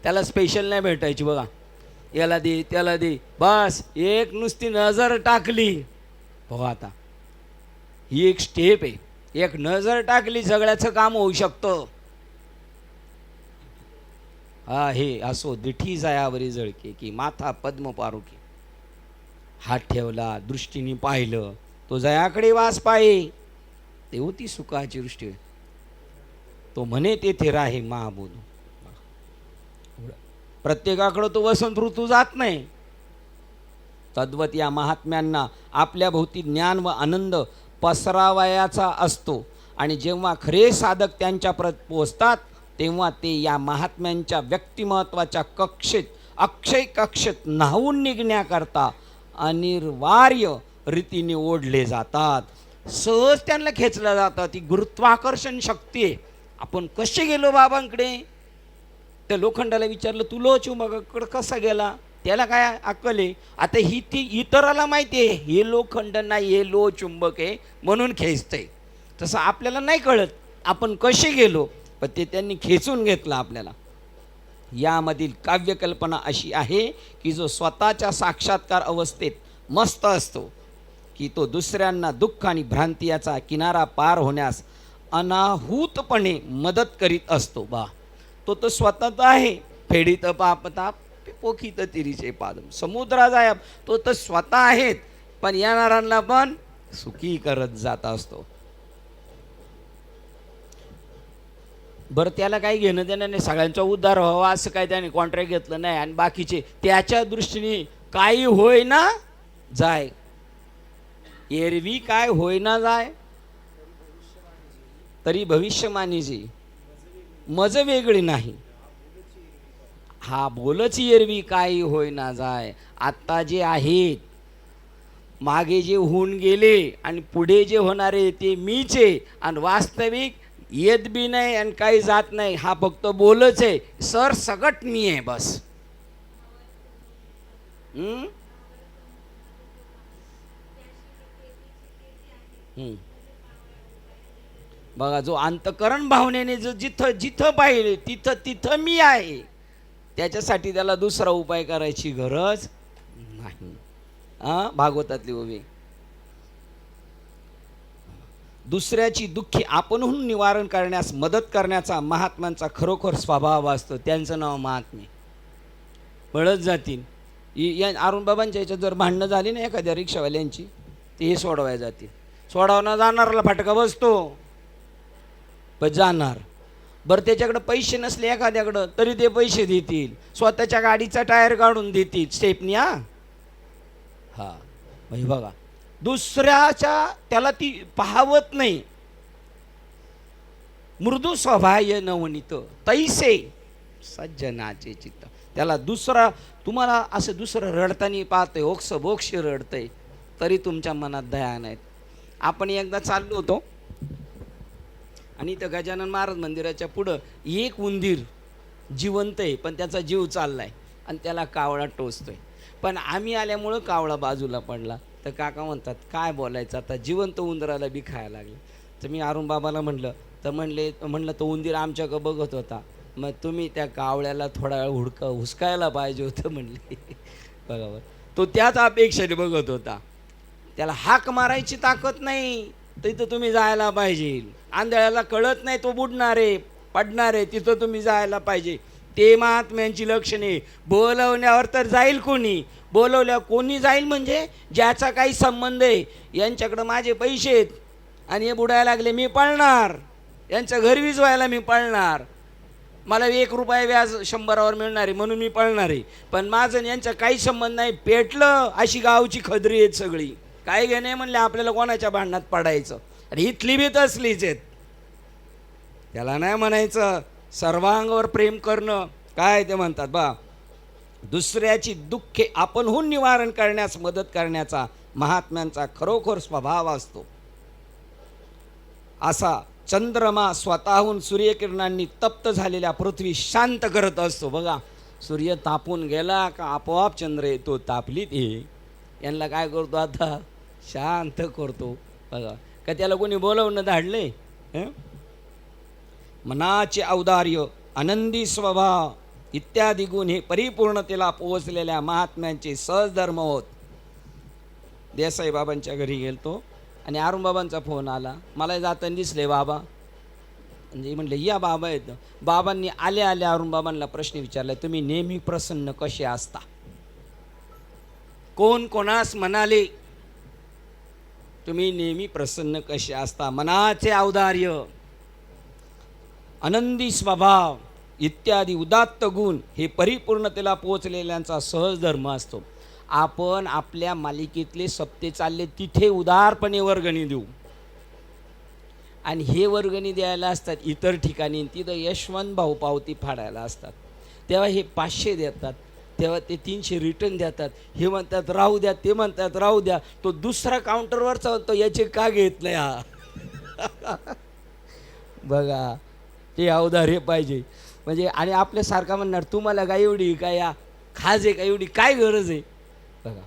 त्याला स्पेशल नाही भेटायची बघा, याला दे त्याला दे, बस एक नुसती नजर टाकली. बघा आता ही एक स्टेप आहे, एक नजर टाकली सगळ्याचं काम होऊ शकतं. हा हे असो दिठी जायावरी जळके की माथा पद्म पारुके. हात ठेवला, दृष्टीने पाहिलं, तो जयाकडे वास पाये, ते होती सुखाची दृष्टी. तो म्हणे तेथे राहे महाबोध. प्रत्येकाकडं तो वसंत ऋतू जात नाही. तद्वत या महात्म्यांना आपल्या भोवती ज्ञान व आनंद पसरावयाचा असतो आणि जेव्हा खरे साधक त्यांच्यापर्यंत पोहोचतात तेव्हा ते या महात्म्यांच्या व्यक्तिमत्वाच्या अक्षय कक्षेत न्हावून निघण्याकरता अनिवार्य रीतीने ओढले जातात. सहज त्यांना खेचलं जातं. ती गुरुत्वाकर्षण शक्ती आहे. आपण कसे गेलो बाबांकडे? त्या लोखंडाला विचारलं तू लोहचुंबकाकडे कसा गेला? त्याला काय अक्कल आहे? आता ही ती इतराला माहिती आहे हे लोखंड नाही, हे लोहचुंबक आहे म्हणून खेचतंय. तसं आपल्याला नाही कळत आपण कसे गेलो, पण ते त्यांनी खेचून घेतलं आपल्याला. यामधील काव्यकल्पना अशी आहे की जो स्वतःच्या साक्षात्कार अवस्थेत मस्त असतो की तो दुसऱ्यांना दुःख आणि भ्रांती याचा किनारा पार होण्यास अनाहूतपणे मदत करीत असतो. तो तर स्वतःच आहे. फेडीत पापताप पोखीत तिरीचे पादम समुद्रा जाय. तो तर स्वतः आहेत, पण येणाऱ्यांना पण सुखी करत जात असतो. बरं त्याला काही घेणं देणं नाही, सगळ्यांचा उद्धार व्हावा असं काय त्याने कॉन्ट्रॅक्ट घेतलं नाही. आणि बाकीचे त्याच्या दृष्टीने काही होईना जाय, एरवी काय होईना जाय तरी भविष्यवाणीची मज वेगळी नाही. हा बोलच एरवी काही होईना जाय. आत्ता जे आहेत, मागे जे होऊन गेले आणि पुढे जे होणारे ते मीच आहे. आणि वास्तविक येत बी नाही आणि काही जात नाही, हा फक्त बोलच आहे. सर सगट मी आहे बस. बघा जो अंतकरण भावनेने जो जिथं पाहिले तिथं मी आहे, त्याच्यासाठी त्याला दुसरा उपाय करायची गरज नाही. भागवतातली उभी दुसऱ्याची दुःखी आपणहून निवारण करण्यास मदत करण्याचा महात्म्यांचा खरोखर स्वभाव असतो. त्यांचं नाव महात्मे. पळत जातील. या अरुणबाबांच्या याच्यात जर भांडणं झाली ना एखाद्या रिक्षावाल्यांची, ते हे सोडवायला जातील. सोडवणं जाणाराला फटका बसतो, पण जाणार. बरं त्याच्याकडं पैसे नसले एखाद्याकडं तरी ते पैसे देतील, स्वतःच्या गाडीचा टायर काढून देतील स्टेपनी. हा म्हणजे बघा दुसऱ्याच्या त्याला ती पाहवत नाही. मृदू स्वभाय नवनीत तैसे सज्जनाचे चित्त. त्याला दुसरा तुम्हाला असं दुसरं रडताना पाहतंय, ओक्ष बोक्ष रडतंय, तरी तुमच्या मनात दया नाहीत. आपण एकदा चाललो होतो आणि इथं गजानन महाराज मंदिराच्या पुढं एक उंदीर जिवंत आहे, पण त्याचा जीव चाललाय आणि त्याला कावळा टोचतोय. पण आम्ही आल्यामुळं कावळा बाजूला पडला. तर काका म्हणतात काय बोलायचं आता, जिवंत उंदराला बी खायला लागले. तर मी अरुण बाबाला म्हणलं, तर म्हणलं तो उंदीर आमच्याकडं बघत होता, मग तुम्ही त्या कावळ्याला थोडा वेळ हुसकायला पाहिजे होतं म्हणले. बरोबर, तो त्याच अपेक्षेने बघत होता. त्याला हाक मारायची ताकद नाही, तिथं तुम्ही जायला पाहिजे. आंधळ्याला कळत नाही तो बुडणारे पडणारे, तिथं तुम्ही जायला पाहिजे. ते महात्म्यांची लक्षणे. बोलवण्यावर तर जाईल कोणी, बोलवल्यावर कोणी जाईल म्हणजे ज्याचा काही संबंध आहे. यांच्याकडं माझे पैसे आहेत आणि हे बुडायला लागले, मी पळणार. यांचं घर विजवायला मी पळणार. मला 1 रुपया व्याज 100वर मिळणार आहे म्हणून मी पळणार आहे. पण माझं यांचा काही संबंध नाही. पेटलं अशी गावची खदरी आहेत सगळी. काय घेणे म्हणले आपल्याला कोणाच्या भांडणात पडायचं. आणि इथली बी तसलीच आहेत. त्याला नाही म्हणायचं सर्वांगावर प्रेम करणं. काय ते म्हणतात बा, दुसऱ्याची दुःखे आपणहून निवारण करण्यास मदत करण्याचा महात्म्यांचा खरोखर स्वभाव असतो. असा चंद्रमा स्वतःहून सूर्यकिरणांनी तप्त झालेल्या पृथ्वी शांत करत असतो. बघा, सूर्य तापून गेला का आपोआप चंद्र येतो. तापली ते यांना काय करतो आता, शांत करतो. बघा, का त्याला कोणी बोलवणं धाडले. मनाचे औदार्य, आनंदी स्वभाव इत्यादी गुण हे परिपूर्णतेला पोहोचलेल्या महात्म्यांचे सहज धर्म होत. देसाई बाबांच्या घरी गेलतो आणि अरुण बाबांचा फोन आला. मला जाताना दिसले बाबा, म्हणजे म्हणले या बाबा आहेत. बाबांनी आल्या अरुण बाबांना प्रश्न विचारला, तुम्ही नेहमी प्रसन्न कसे असता. कोण कोणास म्हणाले तुम्ही नेहमी प्रसन्न कसे असता. मनाचे औदार्य, आनंदी स्वभाव इत्यादी उदात्त गुण हे परिपूर्णतेला पोहोचलेल्यांचा सहज धर्म असतो. आपण आपल्या मालिकेतले सप्ते चालले तिथे उदारपणे वर्गणी देऊ आणि हे वर्गणी द्यायला असतात इतर ठिकाणी, तिथं यशवंत भाऊ पावती फाडायला असतात. तेव्हा हे 500 देतात, तेव्हा ते 300 रिटर्न देतात. हे म्हणतात राहू द्या, ते म्हणतात राहू द्या. तो दुसरा काउंटरवर चालतो, याचे का घेत नाही हा. बघा, ते औदार्य पाहिजे. म्हणजे आणि आपल्यासारखा म्हणणार तुम्हाला काय एवढी काय या खाज आहे का, एवढी काय गरज आहे. बघा,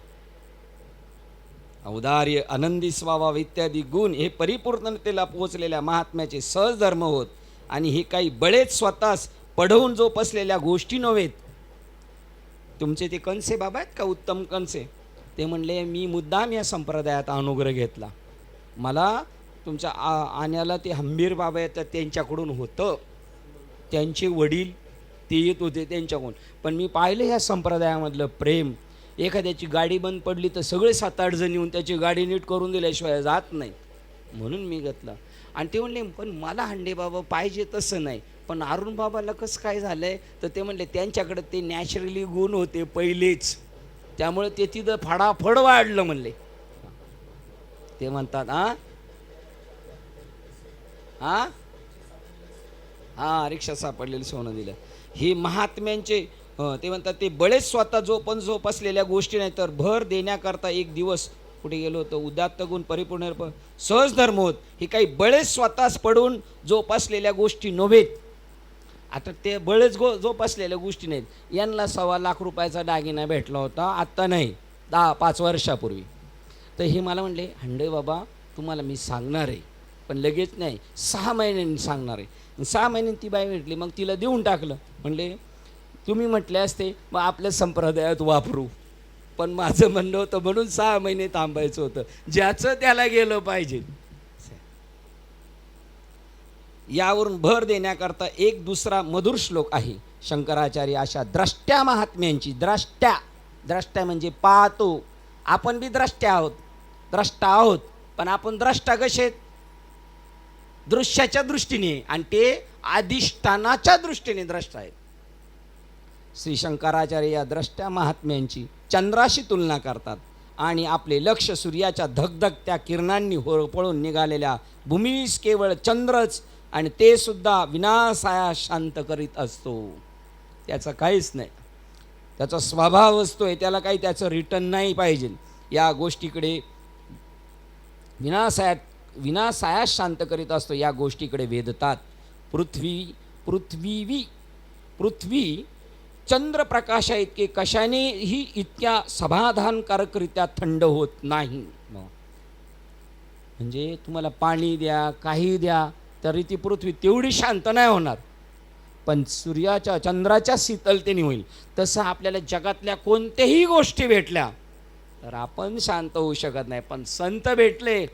औदार्य, आनंदी स्वभाव इत्यादी गुण हे परिपूर्णतेला पोहोचलेल्या महात्म्याचे सहज धर्म होत. आणि हे काही बळेच स्वतःच पढवून जोपासलेल्या गोष्टी नव्हेत. तुमचे ते कणसे बाबा आहेत का, उत्तम कणसे, ते म्हणले मी मुद्दाम या संप्रदायात अनुग्रह घेतला. मला तुमच्या आण्याला ते हंबीर बाबा येतात त्यांच्याकडून होतं, त्यांचे वडील ते येत होते त्यांच्याकडून. पण मी पाहिलं ह्या संप्रदायामधलं प्रेम. एखाद्याची गाडी बंद पडली तर सगळे 7-8 जण येऊन त्याची गाडी नीट करून दिल्याशिवाय जात नाही. म्हणून मी घेतला. आणि ते म्हणले पण मला हंडे बाबा पाहिजे तसं नाही. पण अरुण बाबाला कसं काय झालं आहे, तर ते म्हणले त्यांच्याकडे ते नॅचरली गुण होते पहिलेच, त्यामुळे ते तिथं फडाफड वाढलं म्हणले. ते म्हणतात हां रिक्षा सापडलेलं सोनं दिलं. हे महात्म्यांचे ते म्हणतात ते बळेच स्वतः जोपासलेल्या गोष्टी नाही, तर भर देण्याकरता एक दिवस कुठे गेलो होतो. उदात्त गुण परिपूर्ण सहज धर्म होत. हे काही बळेच स्वतःच पडून जोपासलेल्या गोष्टी नव्हेत. आता ते बळेच जोपासलेल्या गोष्टी नाहीत. यांना 1.25 लाख रुपयाचा दागिना भेटला होता, आत्ता नाही 10-5 वर्षापूर्वी. तर हे मला म्हणले हंडे बाबा तुम्हाला मी सांगणार आहे, पण लगेच नाही, 6 महिन्यांनी सांगणार आहे. 6 महिन्यांनी ती बाई भेटली, मग तिला देऊन टाकलं. म्हणले तुम्ही म्हटले असते मग आपल्या संप्रदायात वापरू, पण माझं म्हणणं होतं म्हणून 6 महिने थांबायचं होतं. ज्याचं त्याला गेलं पाहिजे. यावरून भर देण्याकरता एक दुसरा मधुर श्लोक आहे. शंकराचार्य अशा द्रष्ट्या महात्म्यांची, द्रष्ट्या म्हणजे पाहतो. आपण बी द्रष्ट्या आहोत, द्रष्टा आहोत, पण आपण द्रष्टा कसे आहेत, दृश्याच्या दृष्टीने, आणि ते अधिष्ठानाच्या दृष्टीने द्रष्टा आहेत. श्री शंकराचार्य या द्रष्ट्या महात्म्यांची चंद्राशी तुलना करतात आणि आपले लक्ष सूर्याच्या धगधगत्या किरणांनी होरपळून निघालेल्या भूमीस केवळ चंद्रच, आणि ते सुद्धा विनासाया शांत करीत असतो. त्याचं काहीच नाही, त्याचा स्वभाव असतोय, त्याला काही त्याचं रिटर्न नाही पाहिजे. या गोष्टीकडे विनासायास शांत करीत असतो, या गोष्टीकडे वेधतात. पृथ्वी चंद्रप्रकाशा इतके कशानेही इतक्या समाधानकारकरित्या थंड होत नाही. म्हणजे तुम्हाला पाणी द्या, काही द्या, तरी ती पृथ्वी तेवढी शांत नाही होणार, पण सूर्याच्या चंद्राच्या शीतलतेने होईल. तसं आपल्याला जगातल्या कोणत्याही गोष्टी भेटल्या तर आपण शांत होऊ शकत नाही, पण संत भेटले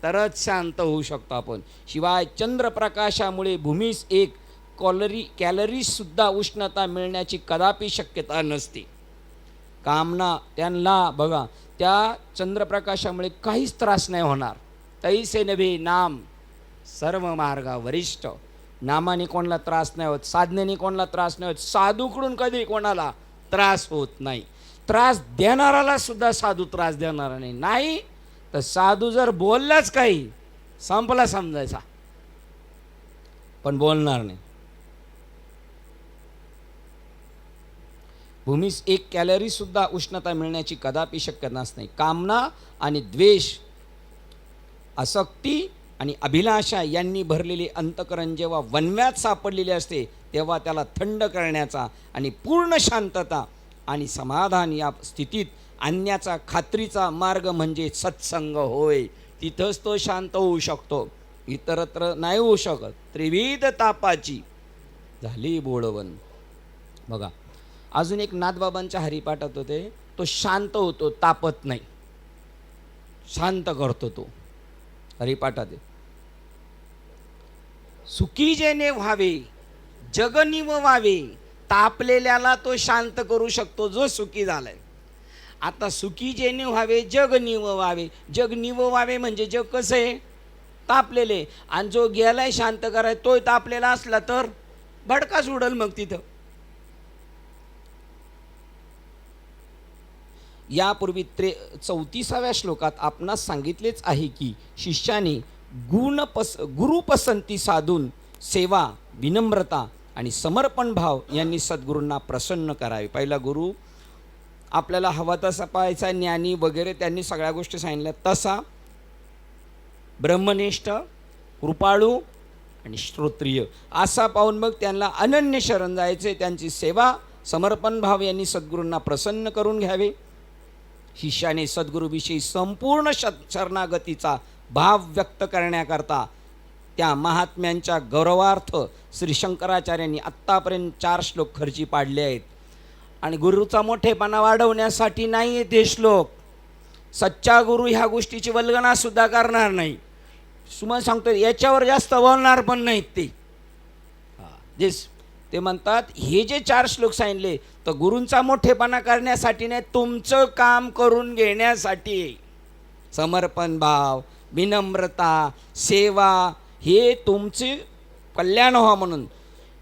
तरच शांत होऊ शकतो आपण. शिवाय चंद्रप्रकाशामुळे भूमीस एक कॅलरीसुद्धा उष्णता मिळण्याची कदापि शक्यता नसते. कामना त्यांना बघा, त्या चंद्रप्रकाशामुळे काहीच त्रास नाही होणार. तैसे नभे नाम सर्व मार्गा वरिष्ठ. नामाने कोणाला त्रास नाही होत, साधनेने कोणाला त्रास नाही होत, साधूकडून कधी कोणाला त्रास होत नाही. त्रास देणाराला सुद्धा साधू त्रास देणारा नाही तर साधू जर बोललाच काही संपला समजायचा, पण बोलणार नाही. भूमीस एक कॅलरी सुद्धा उष्णता मिळण्याची कदापि शक्यता नाही. कामना आणि द्वेष, आसक्ती आणि अभिलाषा यांनी भरलेले अंतकरण जेव्हा वणव्यात सापडलेले असते तेव्हा त्याला थंड करण्याचा आणि पूर्ण शांतता आणि समाधान या स्थितीत आणण्याचा खात्रीचा मार्ग म्हणजे सत्संग होय. तिथंच तो शांत होऊ शकतो, इतरत्र नाही होऊ शकत. त्रिविध तापाची झाली बोळवण. बघा, अजून एक नाथबाबांच्या हरिपाठात होते, तो शांत होतो, तापत नाही, शांत करतो तो हरिपाठात. सुखी जेने व्हावे जग निववावे, तापलेल्याला तो शांत करू शकतो जो सुखी झालाय. आता सुखी जेने व्हावे जग निववावे, जग निववावे म्हणजे जग कसं आहे, तापलेले, आणि जो गेलाय शांत कराय तो तापलेला असला तर भडकाच उडल मग तिथं. यापूर्वी 34व्या श्लोकात आपणास सांगितलेच आहे की शिष्याने गुरुपसंती साधून सेवा, विनम्रता आणि समर्पण भाव यांनी सद्गुरूंना प्रसन्न करावे. पहिला गुरु आपल्याला हवा तसा पाहायचा, ज्ञानी वगैरे त्यांनी सगळ्या गोष्टी सांगितल्या, तसा ब्रह्मनिष्ठ, कृपाळू आणि श्रोत्रिय असा पाहून मग त्यांना अनन्य शरण जायचे. त्यांची सेवा, समर्पण भाव यांनी सद्गुरूंना प्रसन्न करून घ्यावे. शिष्याने सद्गुरूविषयी संपूर्ण शरणागतीचा भाव व्यक्त करण्याकरता त्या महात्म्यांच्या गौरवार्थ श्री शंकराचार्यांनी आत्तापर्यंत 4 श्लोक खर्ची पाडले आहेत. आणि गुरुचा मोठेपणा वाढवण्यासाठी नाही आहे ते श्लोक. सच्चा गुरु ह्या गोष्टीची वल्गना सुद्धा करणार नाही. सुमन सांगतो याच्यावर जास्त बोलणार पण नाहीत ते म्हणतात हे जे 4 श्लोक सांगितले तर गुरूंचा मोठेपणा करण्यासाठी नाही, तुमचं काम करून घेण्यासाठी. समर्पण भाव, विनम्रता, सेवा हे तुमचे कल्याण व्हावं म्हणून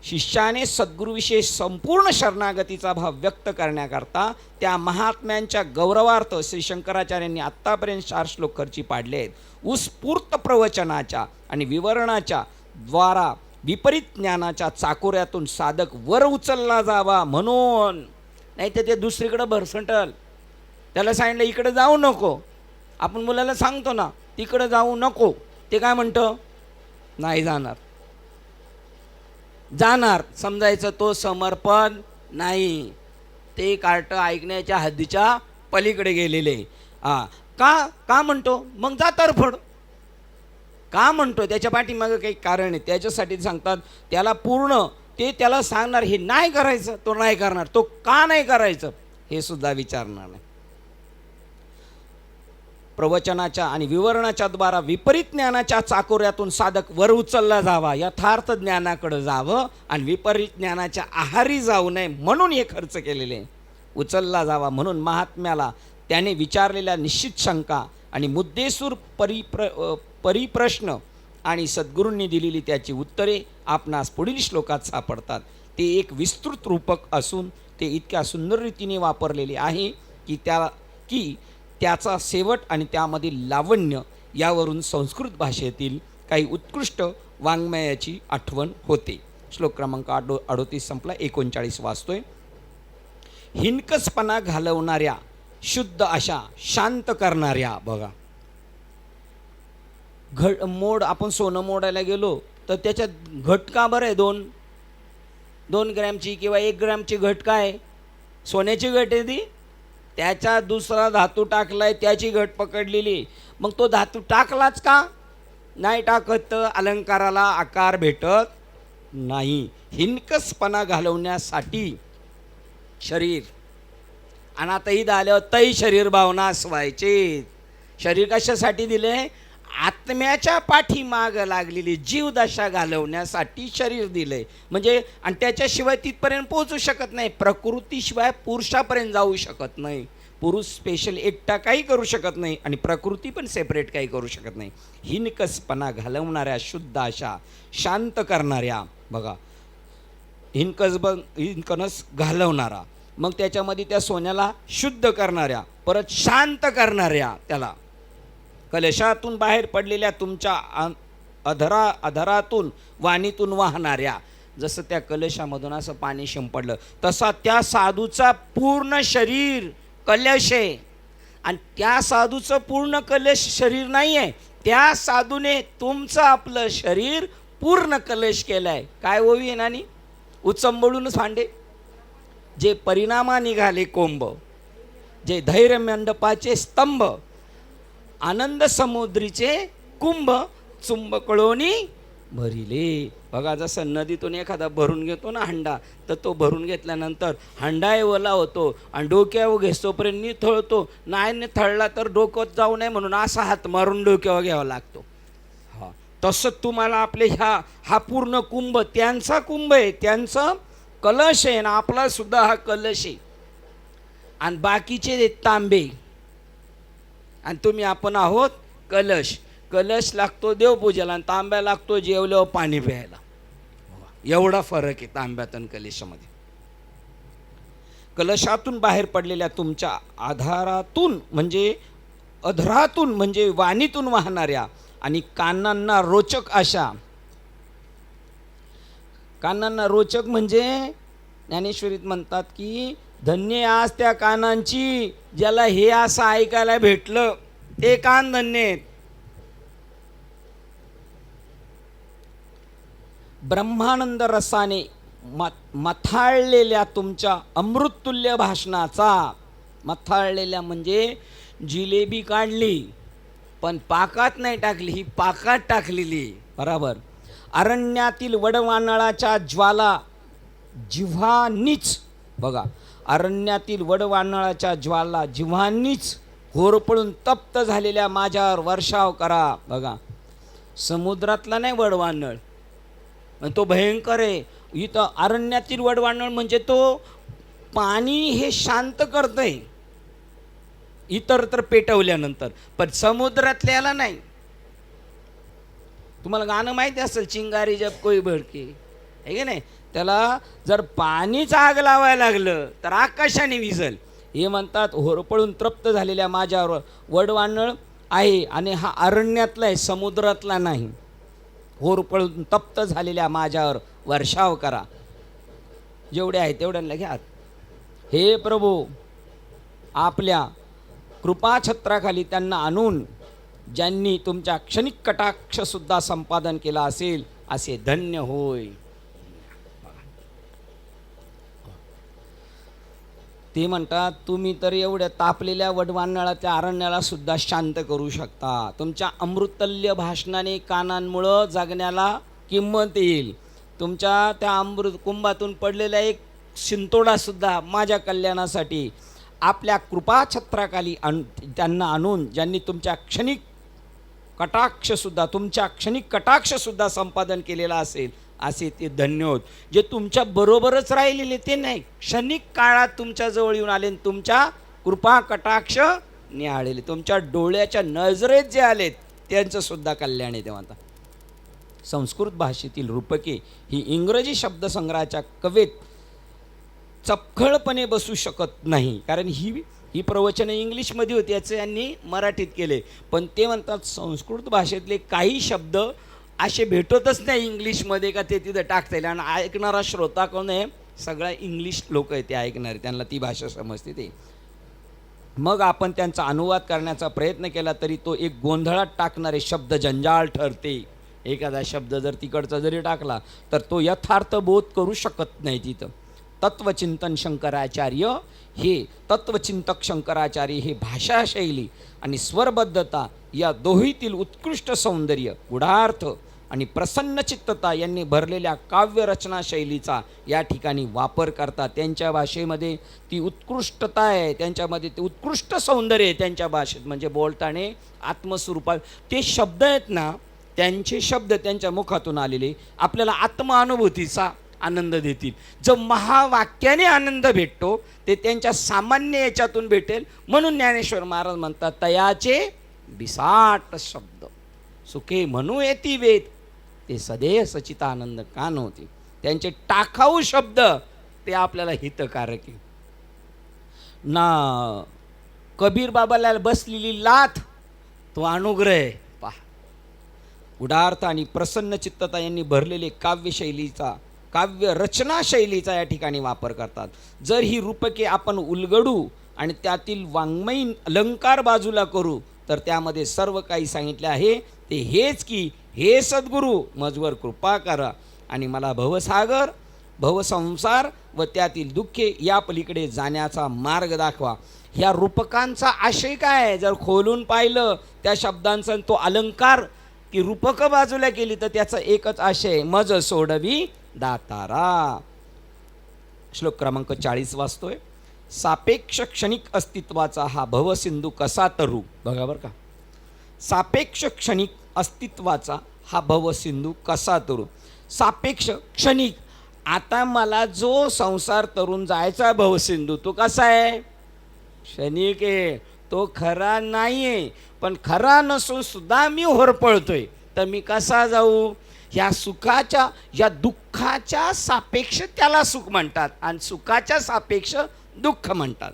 शिष्याने सद्गुरूविषयी संपूर्ण शरणागतीचा भाव व्यक्त करण्याकरता त्या महात्म्यांच्या गौरवार्थ श्री शंकराचार्यांनी आत्तापर्यंत 4 श्लोक खर्ची पाडले आहेत. उत्स्फूर्त प्रवचनाच्या आणि विवरणाच्या द्वारा विपरीत ज्ञानाच्या चाकोऱ्यातून साधक वर उचलला जावा म्हणून. नाही तर ते दुसरीकडं भरसटल. त्याला सांगितलं इकडे जाऊ नको, आपण मुलाला सांगतो ना तिकडं जाऊ नको, ते काय म्हणतं, नाही जाणार समजायचं तो समर्पण नाही, ते कार्ट ऐकण्याच्या हद्दीच्या पलीकडे गेलेले. का म्हणतो मग जा तरफड, का म्हणतो त्याच्या पाठीमागं काही कारण आहे. त्याच्यासाठी सांगतात त्याला पूर्ण ते त्याला सांगणार हे नाही करायचं, तो नाही करणार, तो का नाही करायचं हे सुद्धा विचारणार नाही. प्रवचनाच्या आणि विवरणाच्या द्वारा विपरीत ज्ञानाच्या चाकोऱ्यातून साधक वर उचलला जावा, यथार्थ ज्ञानाकडे जावं आणि विपरीत ज्ञानाच्या आहारी जाऊ नये म्हणून हे खर्च केलेले. उचलला जावा म्हणून महात्म्याला त्याने विचारलेल्या निश्चित शंका आणि मुद्देसूर परिप्रश्न आणि सद्गुरूंनी दिलेली त्याची उत्तरे आपणास पुढील श्लोकात सापडतात. ते एक विस्तृत रूपक असून ते इतक्या सुंदर रीतीने वापरलेले आहे की त्याचा शेवट आणि त्यामधील लावण्य यावरून संस्कृत भाषेतील काही उत्कृष्ट वाङ्मयाची आठवण होते. श्लोक क्रमांक 38 संपला. 39 वाचतोय. हिणकसपणा घालवणाऱ्या, शुद्ध अशा शांत करणाऱ्या, बघा मोड आपण सोनं मोडायला गेलो तर त्याच्यात घट का बरं आहे? 2 ग्रॅमची किंवा 1 ग्रॅमची घट काय? सोन्याची घट आहे ती. त्याचा दुसरा धातू टाकलाय, त्याची घट पकडलेली. मग तो धातू टाकलाच का? नाही टाकत तर अलंकाराला आकार भेटत नाही. हिनकसपणा घालवण्यासाठी शरीर. आणि आता इथं आल्यावर तै शरीर भावनास व्हायचे. शरीर कशासाठी दिले? आत्म्याच्या पाठीमाग लागलेली जीवदशा घालवण्यासाठी शरीर दिले. म्हणजे आणि त्याच्याशिवाय तिथपर्यंत पोहोचू शकत नाही. प्रकृतीशिवाय पुरुषापर्यंत जाऊ शकत नाही. पुरुष स्पेशल एकटा काही करू शकत नाही आणि प्रकृती पण सेपरेट काही करू शकत नाही. हिनकसपणा घालवणाऱ्या, शुद्ध अशा, शांत करणाऱ्या, बघा हिनकस घालवणारा, मग त्याच्यामध्ये त्या सोन्याला शुद्ध करणाऱ्या, परत शांत करणाऱ्या, त्याला कलशातून बाहेर पडलेल्या तुमच्या अधरातून वाणीतून वाहणाऱ्या. जसं त्या कलशामधून असं पाणी शिंपडलं तसा त्या साधूचा पूर्ण शरीर कलश आहे. आणि त्या साधूचं पूर्ण कलश शरीर नाही आहे. त्या साधूने तुमचं आपलं शरीर पूर्ण कलश केलं आहे. काय ओवी आहे नानी? उचंबळूनच भांडे, जे परिणामा निघाले कोंब, जे धैर्य मंडपाचे स्तंभ, आनंद समुद्रीचे कुंभ, चुंबकळोनी भरिले. बघा जसं नदीतून एखादा भरून घेतो ना हंडा, तर तो भरून घेतल्यानंतर हंडाही ओला होतो आणि डोक्यावर घेतोपर्यंत निथळतो. नाही निथळला तर डोक्यात जाऊ नये म्हणून असा हात मारून डोक्यावर घ्यावा लागतो. हा, तसं तुम्हाला आपले हा पूर्ण कुंभ त्यांचा कुंभ आहे, त्यांचं कलश आहे ना, आपला सुद्धा हा कलश आहे. आणि बाकीचे तांबे आणि तुम्ही आपण आहोत कलश. कलश लागतो देवपूजेला आणि तांब्या लागतो जेवल्यावर पाणी प्यायला. एवढा फरक आहे तांब्यात आणि कलशामध्ये. कलशातून बाहेर पडलेल्या तुमच्या आधारातून म्हणजे अधरातून म्हणजे वाणीतून वाहणाऱ्या आणि कानांना रोचक अशा. कानांना रोचक म्हणजे ज्ञानेश्वरीत म्हणतात की धन्य आज त्या कानांची ज्याला हे असं ऐकायला भेटलं, ते कान धन्य आहेत. ब्रह्मानंद रसाने मथाळलेल्या तुमच्या अमृततुल्य भाषणाचा. मथाळलेल्या म्हणजे जिलेबी काढली पण पाकात नाही टाकली, ही पाकात टाकलेली. बराबर. अरण्यातील वडवानळाच्या ज्वाला जिव्हानीच, बघा अरण्यातील वडवानळाच्या ज्वाला जिव्हानीच होरपळून तप्त झालेल्या माझ्यावर वर्षाव करा. बघा समुद्रातला नाही वडवानळ, तो भयंकर आहे. इथं अरण्यातील वडवानळ म्हणजे तो पाणी हे शांत करतंय इतर तर पेटवल्यानंतर, पण समुद्रातल्याला नाही. तुम्हाला गाणं माहिती असेल, चिंगारी जब कोई भडके, आहे की नाही? त्याला जर पाणीच आग लावायला लागलं तर आकाशाने विझल. हे म्हणतात होरपळून तृप्त झालेल्या माझ्यावर वडवानळ आहे आणि हा अरण्यातला आहे, समुद्रातला नाही. होरपळून तप्त झालेल्या माझ्यावर वर्षाव करा. जेवढे आहे तेवढ्यांना घ्या. हे प्रभू, आपल्या कृपाछत्राखाली त्यांना आणून ज्यांनी तुमच्या क्षणिक कटाक्षसुद्धा संपादन केला असेल असे धन्य होय. ते म्हणतात तुम्ही तर एवढ्या तापलेल्या वडवानळाच्या अरण्याला सुद्धा शांत करू शकता. तुमच्या अमृतल्य भाषणाने कानांमुळं जगण्याला किंमत येईल. तुमच्या त्या अमृत कुंभातून पडलेला एक शिंतोडासुद्धा माझ्या कल्याणासाठी आपल्या कृपाछत्राखाली त्यांना आणून ज्यांनी तुमच्या क्षणिक कटाक्षसुद्धा संपादन केलेला असेल असे ते धन्य होत. जे तुमच्या बरोबरच राहिलेले ते नाही, क्षणिक काळात तुमच्या जवळ येऊन आले, तुमच्या कृपा कटाक्ष निहाळलेले, तुमच्या डोळ्याच्या नजरेत जे आलेत त्यांचं सुद्धा कल्याण आहे. तेव्हा संस्कृत भाषेतील रूपके ही इंग्रजी शब्दसंग्रहाच्या कवेत चपखळपणे बसू शकत नाही, कारण ही प्रवचनं इंग्लिशमध्ये होती, याचं यांनी मराठीत केले. पण ते म्हणतात संस्कृत भाषेतले काही शब्द असे भेटतच नाही इंग्लिशमध्ये का ते तिथं टाकता येईल. आणि ऐकणारा श्रोता कोण आहे? सगळा इंग्लिश लोक आहे ते ऐकणारे, त्यांना ती भाषा समजते. ते मग आपण त्यांचा अनुवाद करण्याचा प्रयत्न केला तरी तो एक गोंधळात टाकणारे शब्द जंजाळ ठरते. एखादा शब्द जर तिकडचा जरी टाकला तर तो यथार्थ बोध करू शकत नाही तिथं. तत्वचिंतन शंकराचार्य हे तत्वचिंतक शंकराचार्य हे भाषाशैली आणि स्वरबद्धता या दोहीतील उत्कृष्ट सौंदर्य, गूढार्थ आणि प्रसन्नचित्तता यांनी भरलेल्या काव्यरचना शैलीचा या ठिकाणी वापर करतात. त्यांच्या भाषेमध्ये ती उत्कृष्टता आहे, त्यांच्यामध्ये ते उत्कृष्ट सौंदर्य आहे त्यांच्या भाषेत. म्हणजे बोलताना आत्मस्वरूपात ते शब्द आहेत ना, त्यांचे शब्द त्यांच्या मुखातून आलेले आपल्याला आत्मानुभूतीचा आनंद देतील. जो महावाक्याने आनंद भेटतो ते त्यांच्या सामान्य याच्यातून भेटेल. म्हणून ज्ञानेश्वर महाराज म्हणतात, तयाचे बिसाट शब्द सुखे म्हणू येती वेद, ते सदैव सचितानंद का नव्हते. त्यांचे टाकाऊ शब्द ते आपल्याला हितकारक आहे ना. कबीर बाबाला बसलेली लाथ तो अनुग्रह आहे. पहा, उदार्थ आणि प्रसन्न चित्तता यांनी भरलेले काव्यशैलीचा, काव्य रचना शैलीचा या ठिकाणी वापर करतात. जर ही रूपके आपण उलगडू आणि त्यातील वाङ्मयीन अलंकार बाजूला करू तर त्यामध्ये सर्व काही सांगितले आहे ते हेच की, हे सद्गुरू मजवर कृपा करा आणि मला भवसागर, भवसंसार व त्यातील दुःखे या पलीकडे जाण्याचा मार्ग दाखवा. ह्या रूपकांचा आशय काय आहे? जर खोलून पाहिलं त्या शब्दांचा तो अलंकार की रूपकं बाजूला केली तर त्याचा एकच आशय, मज सोडवी दातारा. श्लोक क्रमांक 40 वाचतोय. सापेक्ष क्षणिक अस्तित्वाचा हा भवसिंधू कसा तरू. बघा बरं का, सापेक्ष क्षणिक अस्तित्वाचा हा भवसिंधू कसा तरू. सापेक्ष क्षणिक, आता मला जो संसार तरून जायचा भवसिंधू तो कसा आहे? क्षणिक आहे, तो खरा नाही आहे. पण खरा नसून सुद्धा मी होरपळतोय, तर मी कसा जाऊ? या सुखाच्या, या दुःखाच्या सापेक्ष त्याला सुख म्हणतात आणि सुखाच्या सापेक्ष दुःख म्हणतात.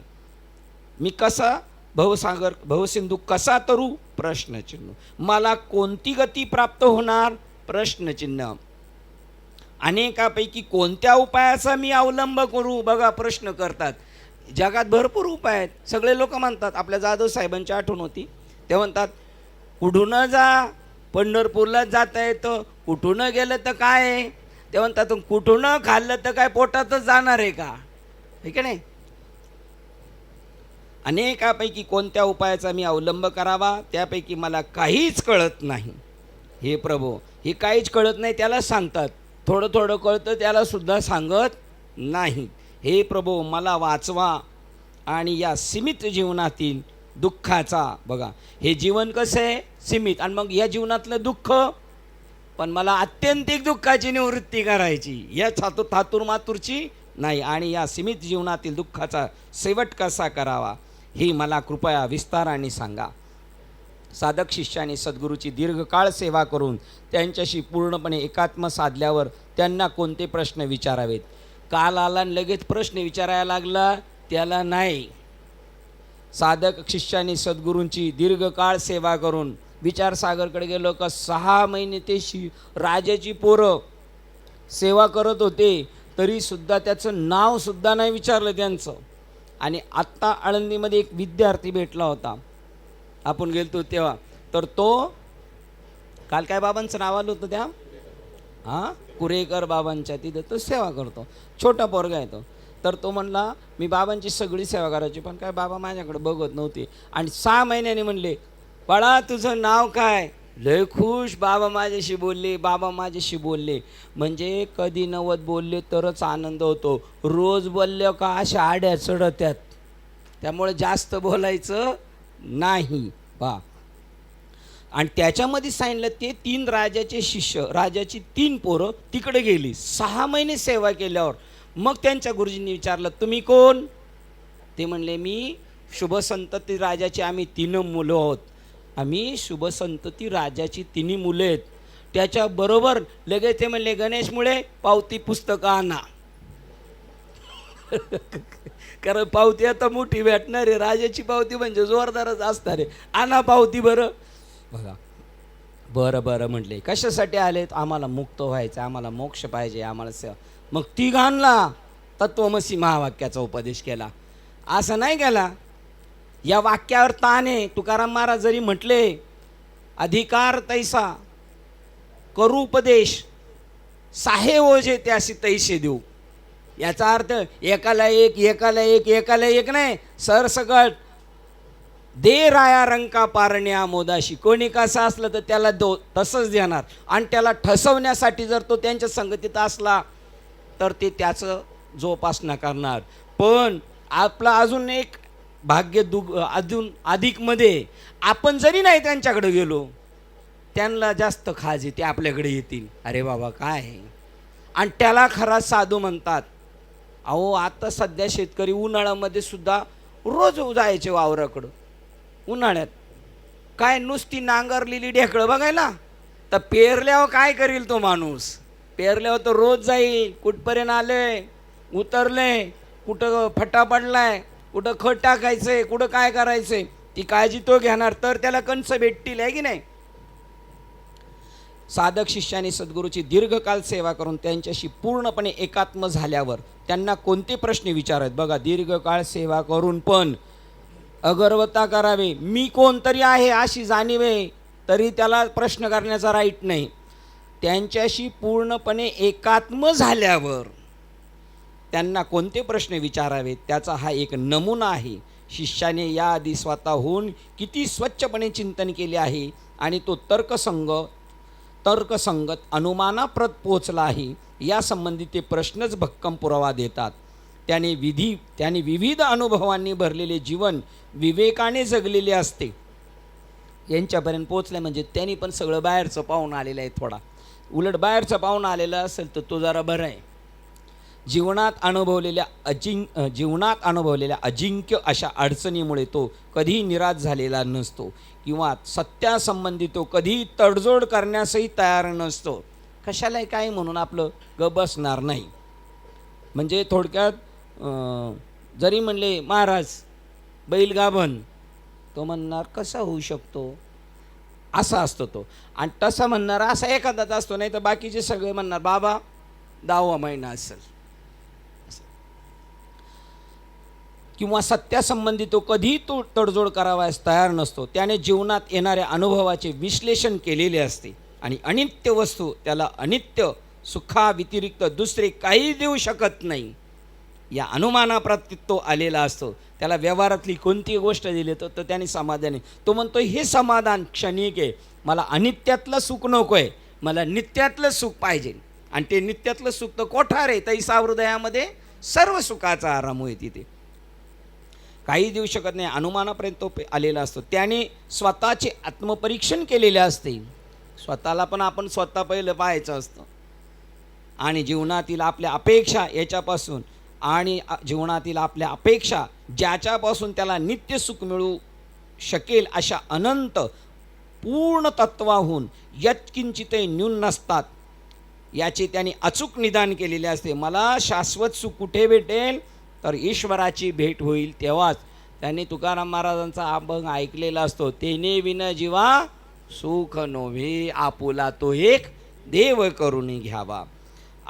मी कसा भवसागर, भवसिंधू कसा तरू? प्रश्नचिन्ह. मला कोणती गती प्राप्त होणार? प्रश्नचिन्ह. अनेकापैकी कोणत्या उपायाचा मी अवलंब करू? बघा, प्रश्न करतात. जगात भरपूर उपाय आहेत. सगळे लोक म्हणतात, आपल्या जाधव साहेबांची आठवण होती, ते म्हणतात कुठून जा, पंढरपूरला जाता येतं, कुठून गेलं तर काय आहे? ते म्हणतात कुठून खाल्लं तर काय पोटातच जाणार आहे का? हे की नाही? अनेकापैकी कोणत्या उपायाचा मी अवलंब करावा, त्यापैकी मला काहीच कळत नाही. हे प्रभू, हे काहीच कळत नाही त्याला सांगतात. थोडं थोडं कळतं त्याला सुद्धा सांगत नाही. हे प्रभू, मला वाचवा आणि या सीमित जीवनातील दुःखाचा, बघा हे जीवन कसं आहे? सीमित. आणि मग या जीवनातलं दुःख, पण मला आत्यंतिक दुःखाची निवृत्ती करायची, या थातूर मातूरची नाही. आणि या सीमित जीवनातील दुःखाचा शेवट कसा करावा हे मला कृपया विस्ताराने सांगा. साधक शिष्याने सद्गुरूची दीर्घकाळ सेवा करून त्यांच्याशी पूर्णपणे एकात्म साधल्यावर त्यांना कोणते प्रश्न विचारावेत? काल आला लगेच प्रश्न विचारायला लागला त्याला नाही. साधक शिष्याने सद्गुरूंची दीर्घकाळ सेवा करून विचारसागरकडे गेलो का 6 महिने ते राजाची पोरं सेवा करत होते, तरीसुद्धा त्याचं नावसुद्धा नाही विचारलं त्यांचं. आणि आत्ता आळंदीमध्ये एक विद्यार्थी भेटला होता, आपण गेलतो तेव्हा, तर तो काल काय बाबांचं नाव आलं होतं त्या कुरेकर बाबांच्या तिथं तो सेवा करतो. छोटा पोरगा आहे तो. तर तो म्हणला मी बाबांची सगळी सेवा करायची, पण काय बाबा माझ्याकडे बघत नव्हते. आणि 6 महिन्याने म्हणले, बाळा तुझं नाव काय? लय खुश, बाबा माझ्याशी बोलले, बाबा माझ्याशी बोलले. म्हणजे कधी नवत बोलले तरच आनंद होतो, रोज बोलले का अशा आड्या चढत्यात. त्यामुळे जास्त बोलायचं नाही बा. आणि त्याच्यामध्ये सांगितलं ते 3 राजाचे शिष्य, राजाची 3 पोरं तिकडे गेली 6 महिने सेवा केल्यावर. मग त्यांच्या गुरुजींनी विचारलं तुम्ही कोण? ते म्हणले मी शुभसंतती राजाची आम्ही 3 मुलं आहोत. आम्ही शुभसंतती राजाची 3 मुलं आहेत. त्याच्याबरोबर लगेच ते म्हणले गणेश मुळे पावती पुस्तकं आणा. कारण पावती आता मोठी भेटणार आहे, राजाची पावती म्हणजे जोरदारच असणार आहे. आणा पावती बरं. बघा, बरं बरं म्हटले. कशासाठी आलेत? आम्हाला मुक्त व्हायचं, आम्हाला मोक्ष पाहिजे, आम्हाला सेवा. मग तिघांना तत्वमसी महावाक्याचा उपदेश केला. असं नाही केला या वाक्यावर ताण आहे. तुकाराम महाराज जरी म्हटले अधिकार तैसा करू उपदेश साहे ओझे त्यासी तैसे देऊ, याचा अर्थ एकाला एक एकाला एक एकाला एक नाही, सरसकट दे राया रंका पारण्या मोदाशी. कोणी कसं असलं तर त्याला तसंच देणार, आणि त्याला ठसवण्यासाठी जर तो त्यांच्या संगतीत असला तर ते त्याचं जोपासना करणार. पण आपला अजून एक भाग्य अजून अधिकमध्ये आपण जरी नाही त्यांच्याकडे गेलो, त्यांना जास्त खाज येते, आपल्याकडे येतील. अरे बाबा काय आहे, आणि त्याला खरा साधू म्हणतात. अहो आता सध्या शेतकरी उन्हाळ्यामध्ये सुद्धा रोज जायचे वावराकडं. उन्हाळ्यात काय नुसती नांगरलेली ढेकळं बघायला, तर पेरल्यावर काय करील तो माणूस? पेरल्यावर तो रोज जाईल, कुठपर्यंत आले, उतरले, कुठं फटा पडलाय, कुठं खत टाकायचंय, कुठं काय करायचंय, ती काळजी तो घेणार, तर त्याला कंस भेटतील, आहे की नाही. साधक शिष्याने सद्गुरूची दीर्घकाल सेवा करून त्यांच्याशी पूर्णपणे एकात्म झाल्यावर त्यांना कोणते प्रश्न विचारायत? बघा, दीर्घकाळ सेवा करून पण अगर्वता करावे, मी कोणतरी आहे अशी जाणीवे, तरी त्याला प्रश्न करण्याचा राईट नाही. त्यांच्याशी पूर्णपणे एकात्म झाल्यावर त्यांना कोणते प्रश्न विचारावेत त्याचा हा एक नमुना आहे. शिष्याने याआधी स्वतःहून किती स्वच्छपणे चिंतन केले आहे आणि तो तर्कसंगत अनुमानाप्रत पोचला आहे यासंबंधी ते प्रश्नच भक्कम पुरावा देतात. त्याने विविध अनुभवांनी भरलेले जीवन विवेकाने जगलेले असते. यांच्यापर्यंत पोचले म्हणजे त्यांनी पण सगळं बाहेरचं पाहून आलेलं आहे. थोडा उलट बाहेरचं पाहून आलेला असेल तर तो जरा बरं आहे. जीवनात अनुभवलेल्या अजिंक्य अशा अडचणीमुळे तो कधीही निराश झालेला नसतो किंवा सत्यासंबंधी तो कधीही तडजोड करण्यासही तयार नसतो. कशाला काय म्हणून आपलं ग बसणार नाही. म्हणजे थोडक्यात जरी म्हणले महाराज बैल गाभण, तो म्हणणार कसा होऊ शकतो, असा असतो तो. आणि तसा म्हणणार असा एखादाच असतो, नाही तर बाकीचे सगळे म्हणणार बाबा 10वा महिना असेल. किंवा सत्यासंबंधी तो कधीही तो तडजोड करावयास तयार नसतो. त्याने जीवनात येणाऱ्या अनुभवाचे विश्लेषण केलेले असते आणि अनित्य वस्तू त्याला अनित्य सुखाव्यतिरिक्त दुसरे काही देऊ शकत नाही या अनुमानाप्रती तो आलेला असतो. त्याला व्यवहारातली कोणती गोष्ट दिली तर त्याने समाधान आहे. तो म्हणतो हे समाधान क्षणिक आहे, मला अनित्यातलं सुख नको आहे, मला नित्यातलं सुख पाहिजे. आणि ते नित्यातलं सुख तर कोठार आहे, तैसा हृदयामध्ये सर्व सुखाचा आराम होय तिथे. काही देऊ शकत नाही, अनुमानापर्यंत तो आलेला असतो. त्याने स्वतःचे आत्मपरीक्षण केलेले असते. स्वतःला पण आपण स्वतः पहिलं पाहायचं असतं आणि जीवनातील आपल्या अपेक्षा याच्यापासून आणि जीवनातील आपल्या अपेक्षा ज्याच्यापासून त्याला नित्य सुख मिळू शकेल अशा अनंत पूर्ण तत्वाहून यत्किंचितही न्यून नसतात याचे त्यांनी अचूक निदान केलेले असते. मला शाश्वत सुख कुठे भेटेल तर ईश्वराची भेट होईल तेव्हाच. त्यांनी तुकाराम महाराजांचा अभंग ऐकलेला असतो, तेने विन जीवा सुख नोव्हे, आपुला तो एक देव करून घ्यावा.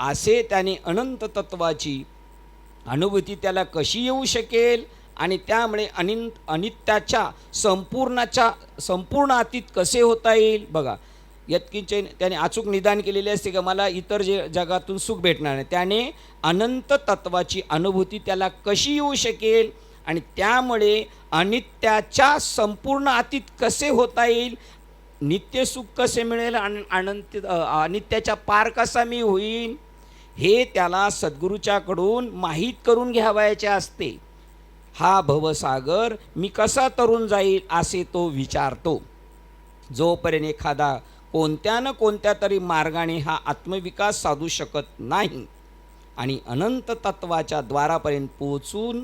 असे त्याने अनंत तत्वाची अनुभूती त्याला कशी येऊ शकेल आणि त्यामुळे अनित्याच्या संपूर्ण अतीत कसे होता येईल. बघा, यत्किंचे त्याने अचूक निदान केलेले असते का मला इतर जगातून सुख भेटणार नाही. त्याने अनंत तत्वाची अनुभूती त्याला कशी येऊ शकेल आणि त्यामुळे अनित्याच्या संपूर्ण अतीत कसे होता येईल, नित्य सुख कसे मिळेल आणि अनित्याच्या पार कसा मी होईल हे त्याला सद्गुरूच्याकडून माहीत करून घ्यावयाचे असते. हा भवसागर मी कसा तरून जाईल असे तो विचारतो. जोपर्यंत एखादा कोणत्या न कोणत्या तरी मार्गाने हा आत्मविकास साधू शकत नाही आणि अनंत तत्वाच्या द्वारापर्यंत पोहोचून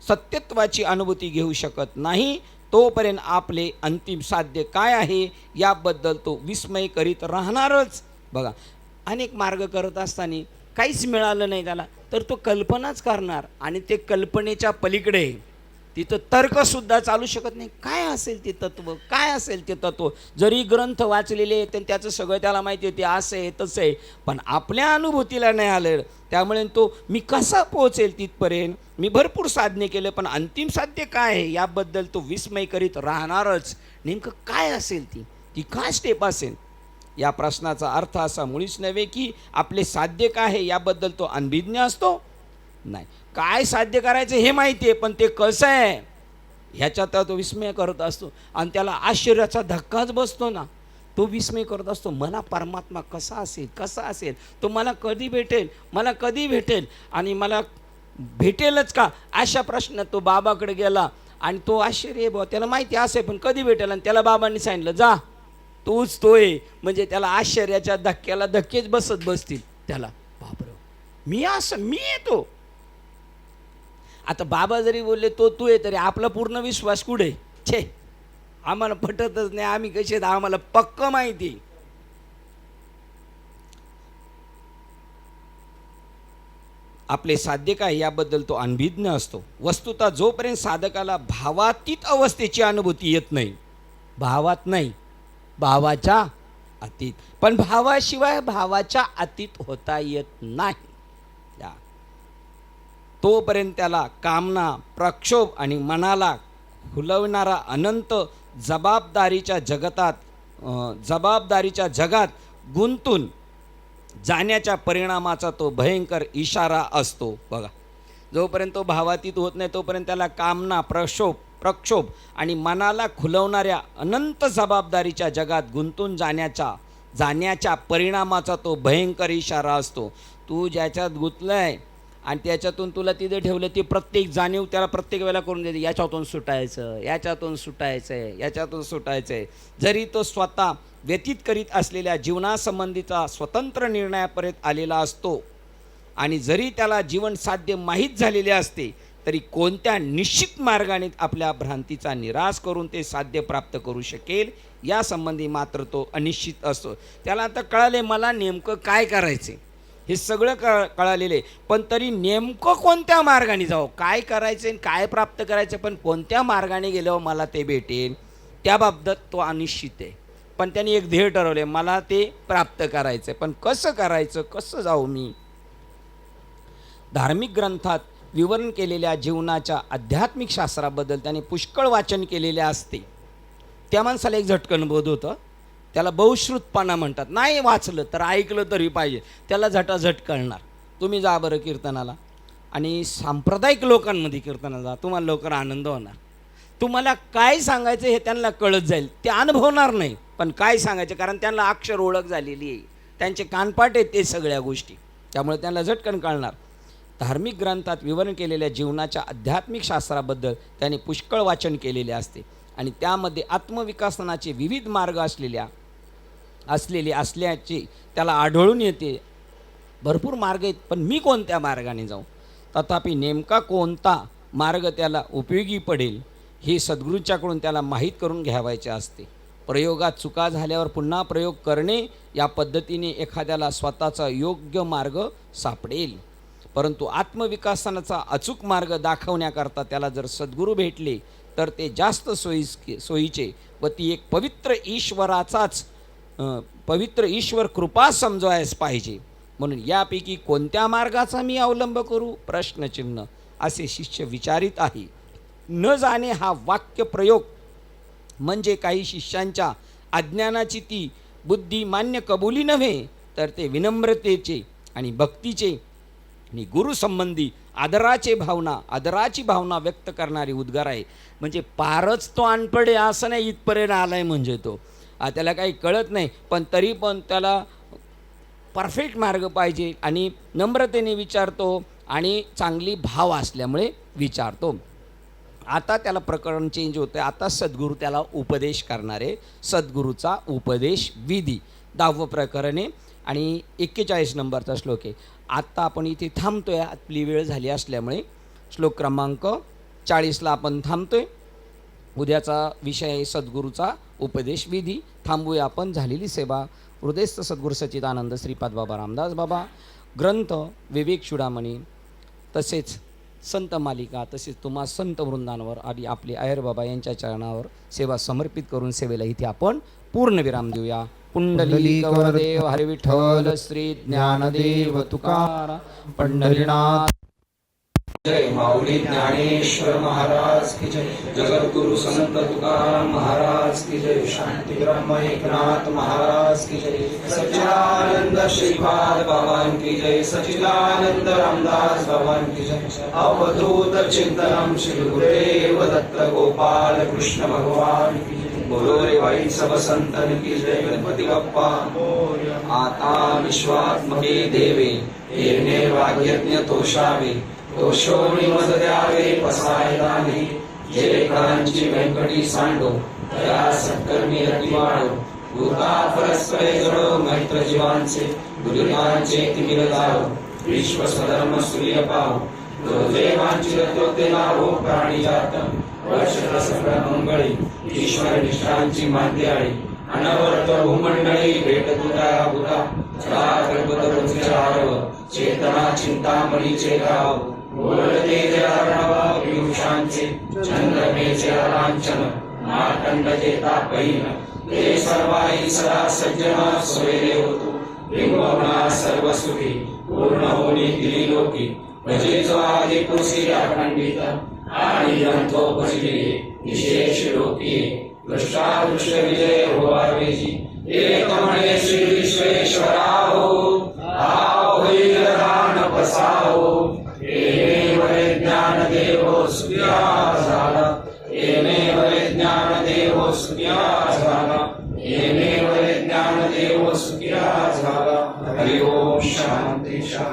सत्यत्वाची अनुभूती घेऊ शकत नाही, तोपर्यंत आपले अंतिम साध्य काय आहे याबद्दल तो विस्मय करीत राहणारच. बघा, अनेक मार्ग करत असताना काहीच मिळालं नाही त्याला तर तो कल्पनाच करणार आणि ते कल्पनेच्या पलीकडे तिथं तर्कसुद्धा चालू शकत नाही. काय असेल ते तत्व, काय असेल ते तत्व. जरी ग्रंथ वाचलेले आहेत आणि त्याचं सगळं त्याला माहिती आहे, ते असं आहे तसं आहे, पण आपल्या अनुभूतीला नाही आलं. त्यामुळे तो मी कसा पोहोचेल तिथपर्यंत, मी भरपूर साधने केले, पण अंतिम साध्य काय आहे याबद्दल तो विस्मय करीत राहणारच. नेमकं काय असेल ती काय स्टेप असेल. या प्रश्नाचा अर्थ असा मुळीच नव्हे की आपले साध्य काय आहे याबद्दल तो अनभिज्ञ असतो. नाही, काय साध्य करायचं हे माहिती आहे, पण ते कसं आहे ह्याच्यात तो विस्मय करत असतो. आणि त्याला आश्चर्याचा धक्काच बसतो ना, तो विस्मय करत असतो. मला परमात्मा कसा असेल, कसा असेल, तो मला कधी भेटेल, मला कधी भेटेल, आणि मला भेटेलच का, अशा प्रश्न तो बाबाकडे गेला. आणि तो आश्चर्य बुवा, त्याला माहिती असेल पण कधी भेटेल. आणि त्याला बाबांनी सांगितलं जा तूच तोय. म्हणजे त्याला आश्चर्याच्या धक्क्याला धक्केच बसत बसतील त्याला. बापरे, मी येतो. आता बाबा जरी बोलले तो तू आहे, तरी आपला पूर्ण विश्वास कुठे. छे, आम्हाला पटतच नाही, आम्ही कसे, आम्हाला पक्क माहिती. आपले साध्य काय याबद्दल तो अनभिज्ञ असतो. वस्तुतः जोपर्यंत साधकाला भावातीत अवस्थेची अनुभूती येत नाही, भावात नाही, भावाच्या अतीत, पण भावाशिवाय भावाच्या अतीत होता येत नाही, तोपर्यंत त्याला कामना, प्रक्षोभ आणि मनाला खुलवणारा अनंत जबाबदारीच्या जगात गुंतून जाण्याच्या परिणामाचा तो भयंकर इशारा असतो. बघा, जोपर्यंत तो भावातीत होत नाही तोपर्यंत त्याला कामना, प्रक्षोभ आणि मनाला खुलवणाऱ्या अनंत जबाबदारीच्या जगात गुंतून जाण्याच्या परिणामाचा तो भयंकर इशारा असतो. तू ज्याच्यात गुंतलाय आणि त्याच्यातून तुला तिथे ठेवलं, ती प्रत्येक जाणीव त्याला प्रत्येक वेळेला करून देते, याच्यातून सुटायचं आहे. जरी तो स्वतः व्यतीत करीत असलेल्या जीवनासंबंधीचा स्वतंत्र निर्णयापर्यंत आलेला असतो आणि जरी त्याला जीवन साध्य माहीत झालेले असते, तरी कोणत्या निश्चित मार्गाने आपल्या भ्रांतीचा निराश करून ते साध्य प्राप्त करू शकेल यासंबंधी मात्र तो अनिश्चित असतो. त्याला आता कळाले मला नेमकं काय करायचे, हे सगळं कळालेलं आहे, पण तरी नेमकं कोणत्या मार्गाने जावं, काय करायचं आणि काय प्राप्त करायचं, पण कोणत्या मार्गाने गेल्यावर मला ते भेटेल त्याबाबत तो अनिश्चित आहे. पण त्यांनी एक ध्येय ठरवले, मला ते प्राप्त करायचं, पण कसं करायचं, कसं जाऊ मी. धार्मिक ग्रंथात विवरण केलेल्या जीवनाच्या आध्यात्मिक शास्त्राबद्दल त्याने पुष्कळ वाचन केलेले असते. त्या माणसाला एक झटकन बोध होतं, त्याला बहुश्रुतपणा म्हणतात. नाही वाचलं तर ऐकलं तरी पाहिजे, त्याला झटाझट कळणार. तुम्ही जा बरं कीर्तनाला आणि सांप्रदायिक लोकांमध्ये कीर्तनाला जा, तुम्हाला लवकर आनंद होणार. तुम्हाला काय सांगायचं हे त्यांना कळत जाईल, ते अनुभवणार नाही, पण काय सांगायचं, कारण त्यांना अक्षर ओळख झालेली आहे, त्यांचे कानपाट आहेत ते सगळ्या गोष्टी, त्यामुळे त्यांना झटकन कळणार. धार्मिक ग्रंथात विवरण केलेल्या जीवनाच्या आध्यात्मिक शास्त्राबद्दल त्याने पुष्कळ वाचन केलेले असते आणि त्यामध्ये आत्मविकासनाचे विविध मार्ग असल्याचे त्याला आढळून येते. भरपूर मार्ग आहेत, पण मी कोणत्या मार्गाने जाऊ. तथापि नेमका कोणता मार्ग त्याला उपयोगी पडेल हे सद्गुरूंच्याकडून त्याला माहीत करून घ्यावायचे असते. प्रयोगात चुका झाल्यावर पुन्हा प्रयोग करणे, या पद्धतीने एखाद्याला स्वतःचा योग्य मार्ग सापडेल. परंतु आत्मविकासनाचा अचूक मार्ग दाखवण्याकरता त्याला जर सद्गुरू भेटले तर ते जास्त सोयीचे व ती एक पवित्र ईश्वर कृपा समजावयास पाहिजे. म्हणून यापैकी कोणत्या मार्गाचा मी अवलंब करू, प्रश्नचिन्ह, असे शिष्य विचारित आहे. न जाणे हा वाक्य प्रयोग म्हणजे काही शिष्यांच्या अज्ञानाची ती बुद्धी मान्य कबुली नव्हे, तर ते विनम्रतेचे आणि भक्तीचे आणि गुरुसंबंधी आदराची भावना व्यक्त करणारी उद्गार आहे. म्हणजे पारच तो अनपड आहे असं नाही, इथपर्यंत आलाय म्हणजे तो त्याला काही कळत नाही, पण तरी पण त्याला परफेक्ट मार्ग पाहिजे आणि नम्रतेने विचारतो आणि चांगली भाव असल्यामुळे विचारतो. आता त्याला प्रकरण चेंज होतं आहे. आता सद्गुरू त्याला उपदेश करणारे, सद्गुरूचा उपदेश विधी 10वं प्रकरण आहे आणि 41 नंबरचा श्लोक आहे. आत्ता आपण इथे थांबतो आहे, आपली वेळ झाली असल्यामुळे श्लोक क्रमांक 40ला आपण थांबतो आहे. उद्याचा विषय आहे सद्गुरूचा उपदेश विधी. थांबूया आपण. झालेली सेवा हृदयस्थ सद्गुरू सच्चिदानंद श्रीपाद बाबा रामदास बाबा, ग्रंथ विवेक चूडामणी, तसेच संत मालिका तसेच तुम्हा संत वृंदांवर आणि आपले अय्यर बाबा यांच्या चरणावर सेवा समर्पित करून सेवेला इथे आपण पूर्णविराम देऊया. पुंडलिक वरदेव हरी विठ्ठल श्री ज्ञानदेव तुकाराम पंढरीनाथ. जय माऊली ज्ञानेश्वर महाराज की जय. जगद्गुरु संत तुकाराम महाराज की जय. शांती ब्रह्म एकनाथ महाराज की जय. सच्चिदानंद श्रीपाद बाबां की जय. सच्चिदानंद रामदास बाबां की जय. अवधूत चिंतनम श्री गुरुदेव दत्त गोपाल कृष्ण भगवान की जय. बोलो रे भाई सब संतन की जय. गणपती बाप्पा आता विश्वात्मके देवे येणे वाग्यज्ञ तोषावे. दोषोनी मज द्यावे पसायदाने. जे लेकरांची व्यंकटी सांडो त्या सत्कर्मी रती वाढो. भूता परस्परे जडो मैत्र जीवांचे. गुरुदेवांचे तिमिर जाओ विश्व स्वधर्म सूर्य पाहो. गुरुदेवांची रत्योते लाभो प्राणी जात. वर्ष सगळ मंगळी ईश्वर निष्ठांची मांद्याळी. अनवर्त भूमंडळी भेट तुझ्या बुधा. चेतना चिंतामणीचे गाव. बोलते पियुषांचे चंद्रमेचे लांछन. मार्कंडचे तापहीन ते सर्वाई सदा सज्जन सोयरे होतो. लिंगवना सर्व सुखी पूर्ण होणी दिली लोकी. भजेचो आदि पुरुषी अखंडित आणि ग्रंथोपजिले विशेष लोकी. दृष्टादृष्ट विजय होवावेजी. एक म्हणे श्री विश्वेश्वरा हो. होईल दान पसाहो. एमेव ज्ञान देवो सुद्या झाला. एमेव ज्ञान देवो सुद्या झाला. एमेव ज्ञान देवो सुद्या झाला. हरि ओम शांती शांती.